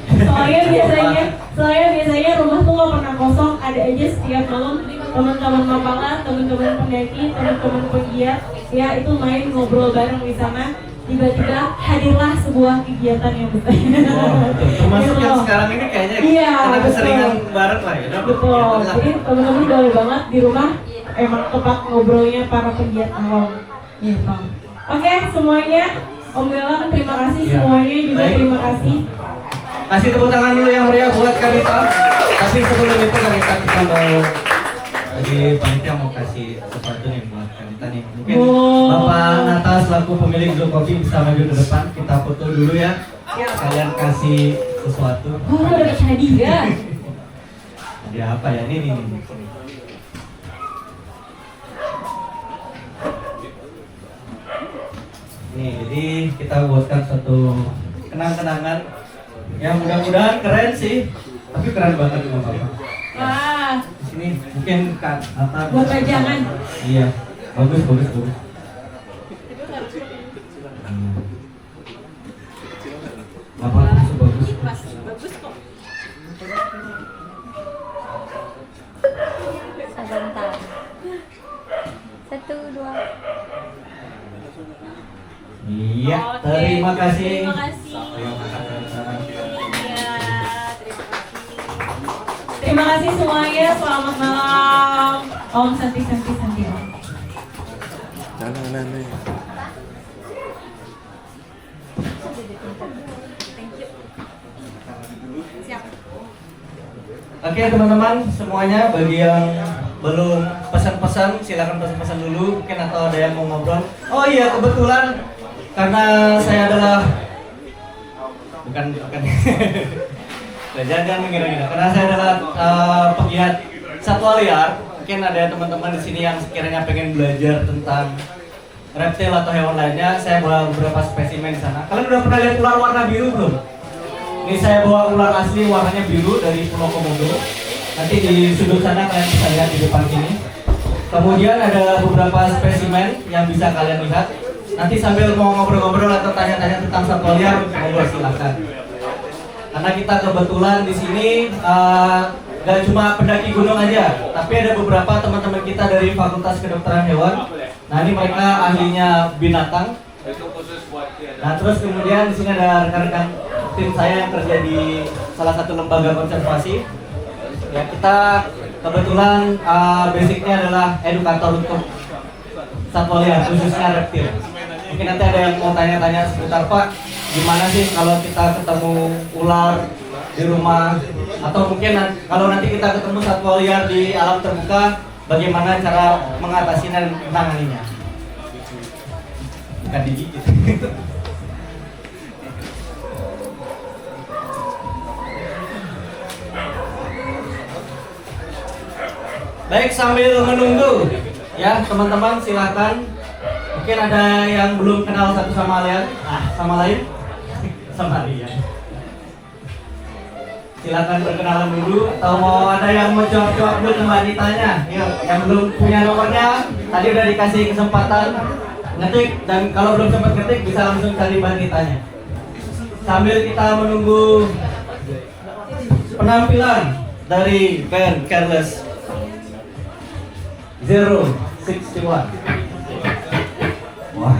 Soalnya biasanya rumah tuh nggak pernah kosong. Ada aja setiap malam teman-teman mapala, teman-teman pendaki, teman-teman pegiat ya itu main ngobrol bareng di sana. Tiba-tiba hadirlah sebuah kegiatan yang besar. Oh, betul. Termasuk Gitu. yang sekarang ini kayaknya Iya, karena betul. keseringan bareng lah ya. Betul. Jadi teman-teman boleh banget di rumah emang tempat ngobrolnya para pegiat alam. Gitu. Oke, semuanya. Om Galang terima kasih, Ya. semuanya juga Baik. terima kasih. Kasih tepuk tangan dulu yang meriah buat Kanita. Tapi sebelum itu Kanita kita mau jadi panitia mau kasih sesuatu nih buat Kanita nih. Mungkin Oh. Bapak Nata selaku pemilik Blue Coffee bisa maju ke depan. Kita foto dulu ya. Kalian kasih sesuatu. Oh, dapat hadiah. Ada apa ya? Ini. Nih, jadi kita buatkan suatu kenang-kenangan yang mudah-mudahan keren sih, tapi keren banget juga Bapak. Wah, Di sini mungkin Kak Nata buat bisa- pajangan. Iya, bagus. Apa bagus? Bagus kok. Sebentar. 1, 2. Iya, Oke, terima kasih. terima kasih. Ayo, makan bersama. Iya, terima kasih semuanya. Selamat malam. Om Santi Om. Oke teman-teman semuanya, bagi yang belum pesan-pesan silakan pesan-pesan dulu mungkin, atau ada yang mau ngobrol. Oh iya, kebetulan karena saya adalah bukan jangan mengira-ngira, karena saya adalah pegiat satwa liar. Mungkin ada teman-teman di sini yang sekiranya pengen belajar tentang reptil atau hewan lainnya. Saya bawa beberapa spesimen di sana. Kalian udah pernah lihat ular warna biru belum? Ini saya bawa ular asli warnanya biru dari Pulau Komodo. Nanti di sudut sana kalian bisa lihat di depan sini. Kemudian ada beberapa spesimen yang bisa kalian lihat. nanti sambil mau ngobrol-ngobrol atau tanya-tanya tentang satwa liar, ngobrol silakan. Karena kita kebetulan di sini gak cuma pendaki gunung aja, tapi ada beberapa teman-teman kita dari Fakultas Kedokteran Hewan. Nah ini mereka ahlinya binatang. Nah terus kemudian di sini ada rekan-rekan tim saya yang kerja di salah satu lembaga konservasi. Ya kita kebetulan basicnya adalah edukator untuk satwa liar, khususnya reptil. Mungkin nanti ada yang mau tanya-tanya seputar Pak, gimana sih kalau kita ketemu ular di rumah, atau mungkin kalau nanti kita ketemu satwa liar di alam terbuka, bagaimana cara mengatasi dan menanganinya? Bukan digigit. Baik, sambil menunggu ya teman-teman, silahkan. Mungkin ada yang belum kenal satu sama lain, sama lain. Silakan berkenalan dulu, atau mau ada yang mau jawab dulu Mbak Nitanya. Yuk, yang belum punya nomornya, tadi udah dikasih kesempatan ngetik, dan kalau belum sempat ngetik bisa langsung cari Mbak Nitanya. Sambil kita menunggu penampilan dari band Careless 061. Wah.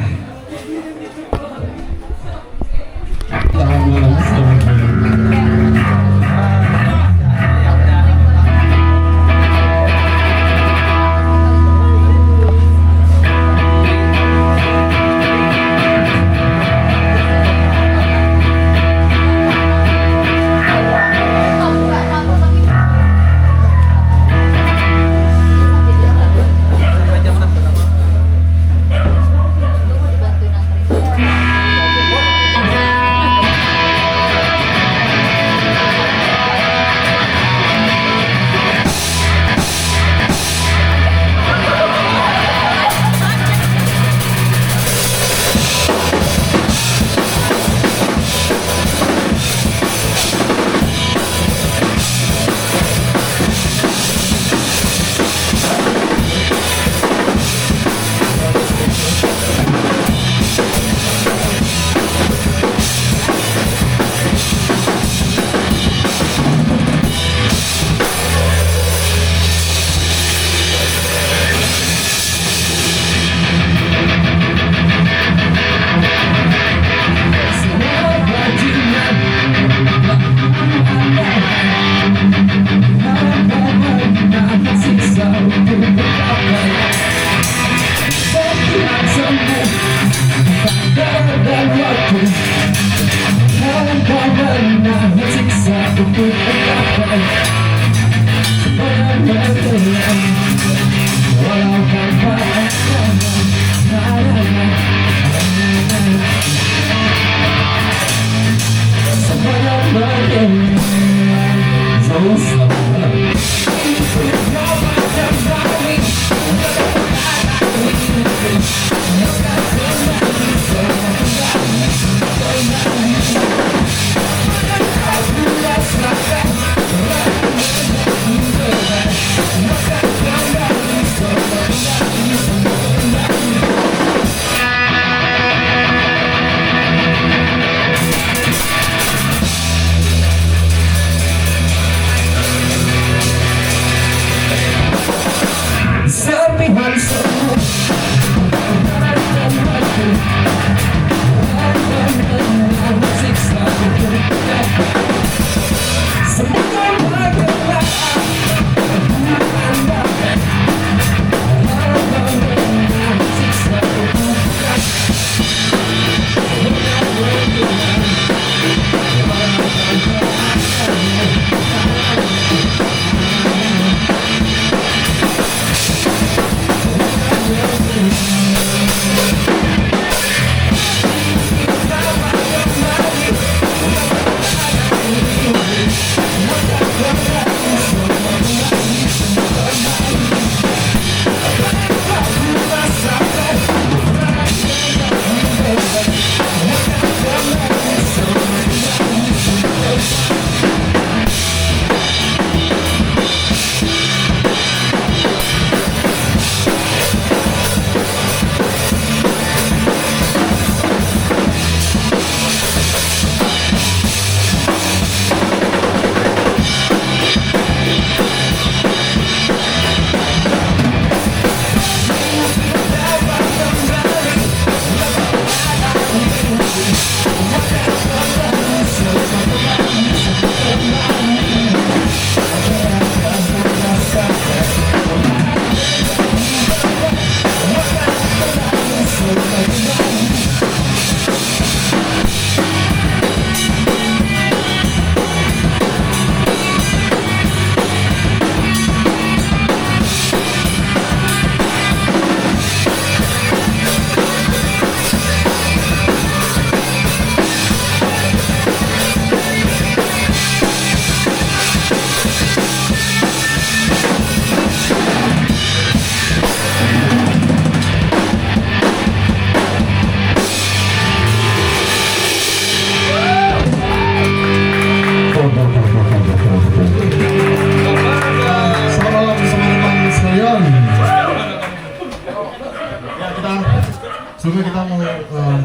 Sebelumnya kita mau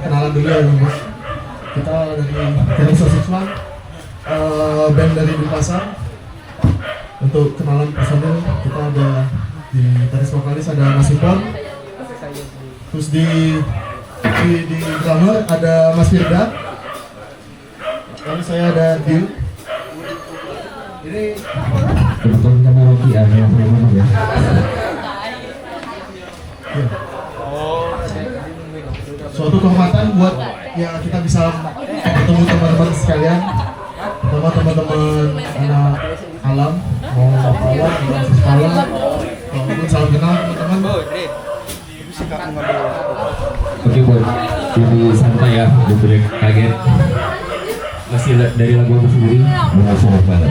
kenalan dulu ya Bos. Kita dari Teresa Siswan, band dari Denpasar. Untuk kenalan personil kita ada di gitaris vokalis ada Mas Ipon. Terus di drummer ada Mas Firda. Lalu saya ada Dio. Ini Kebetulan sama Rocky ya, yang mana ya? ya. Suatu kehormatan buat ya kita bisa bertemu teman-teman sekalian, terutama teman-teman anak alam, mau Pahlawan, mau sekolah, maupun salam kenal teman-teman. Oke buat jadi santai ya, jadi kaget. Masih dari lagu apa sendiri? Bunga Surabaya.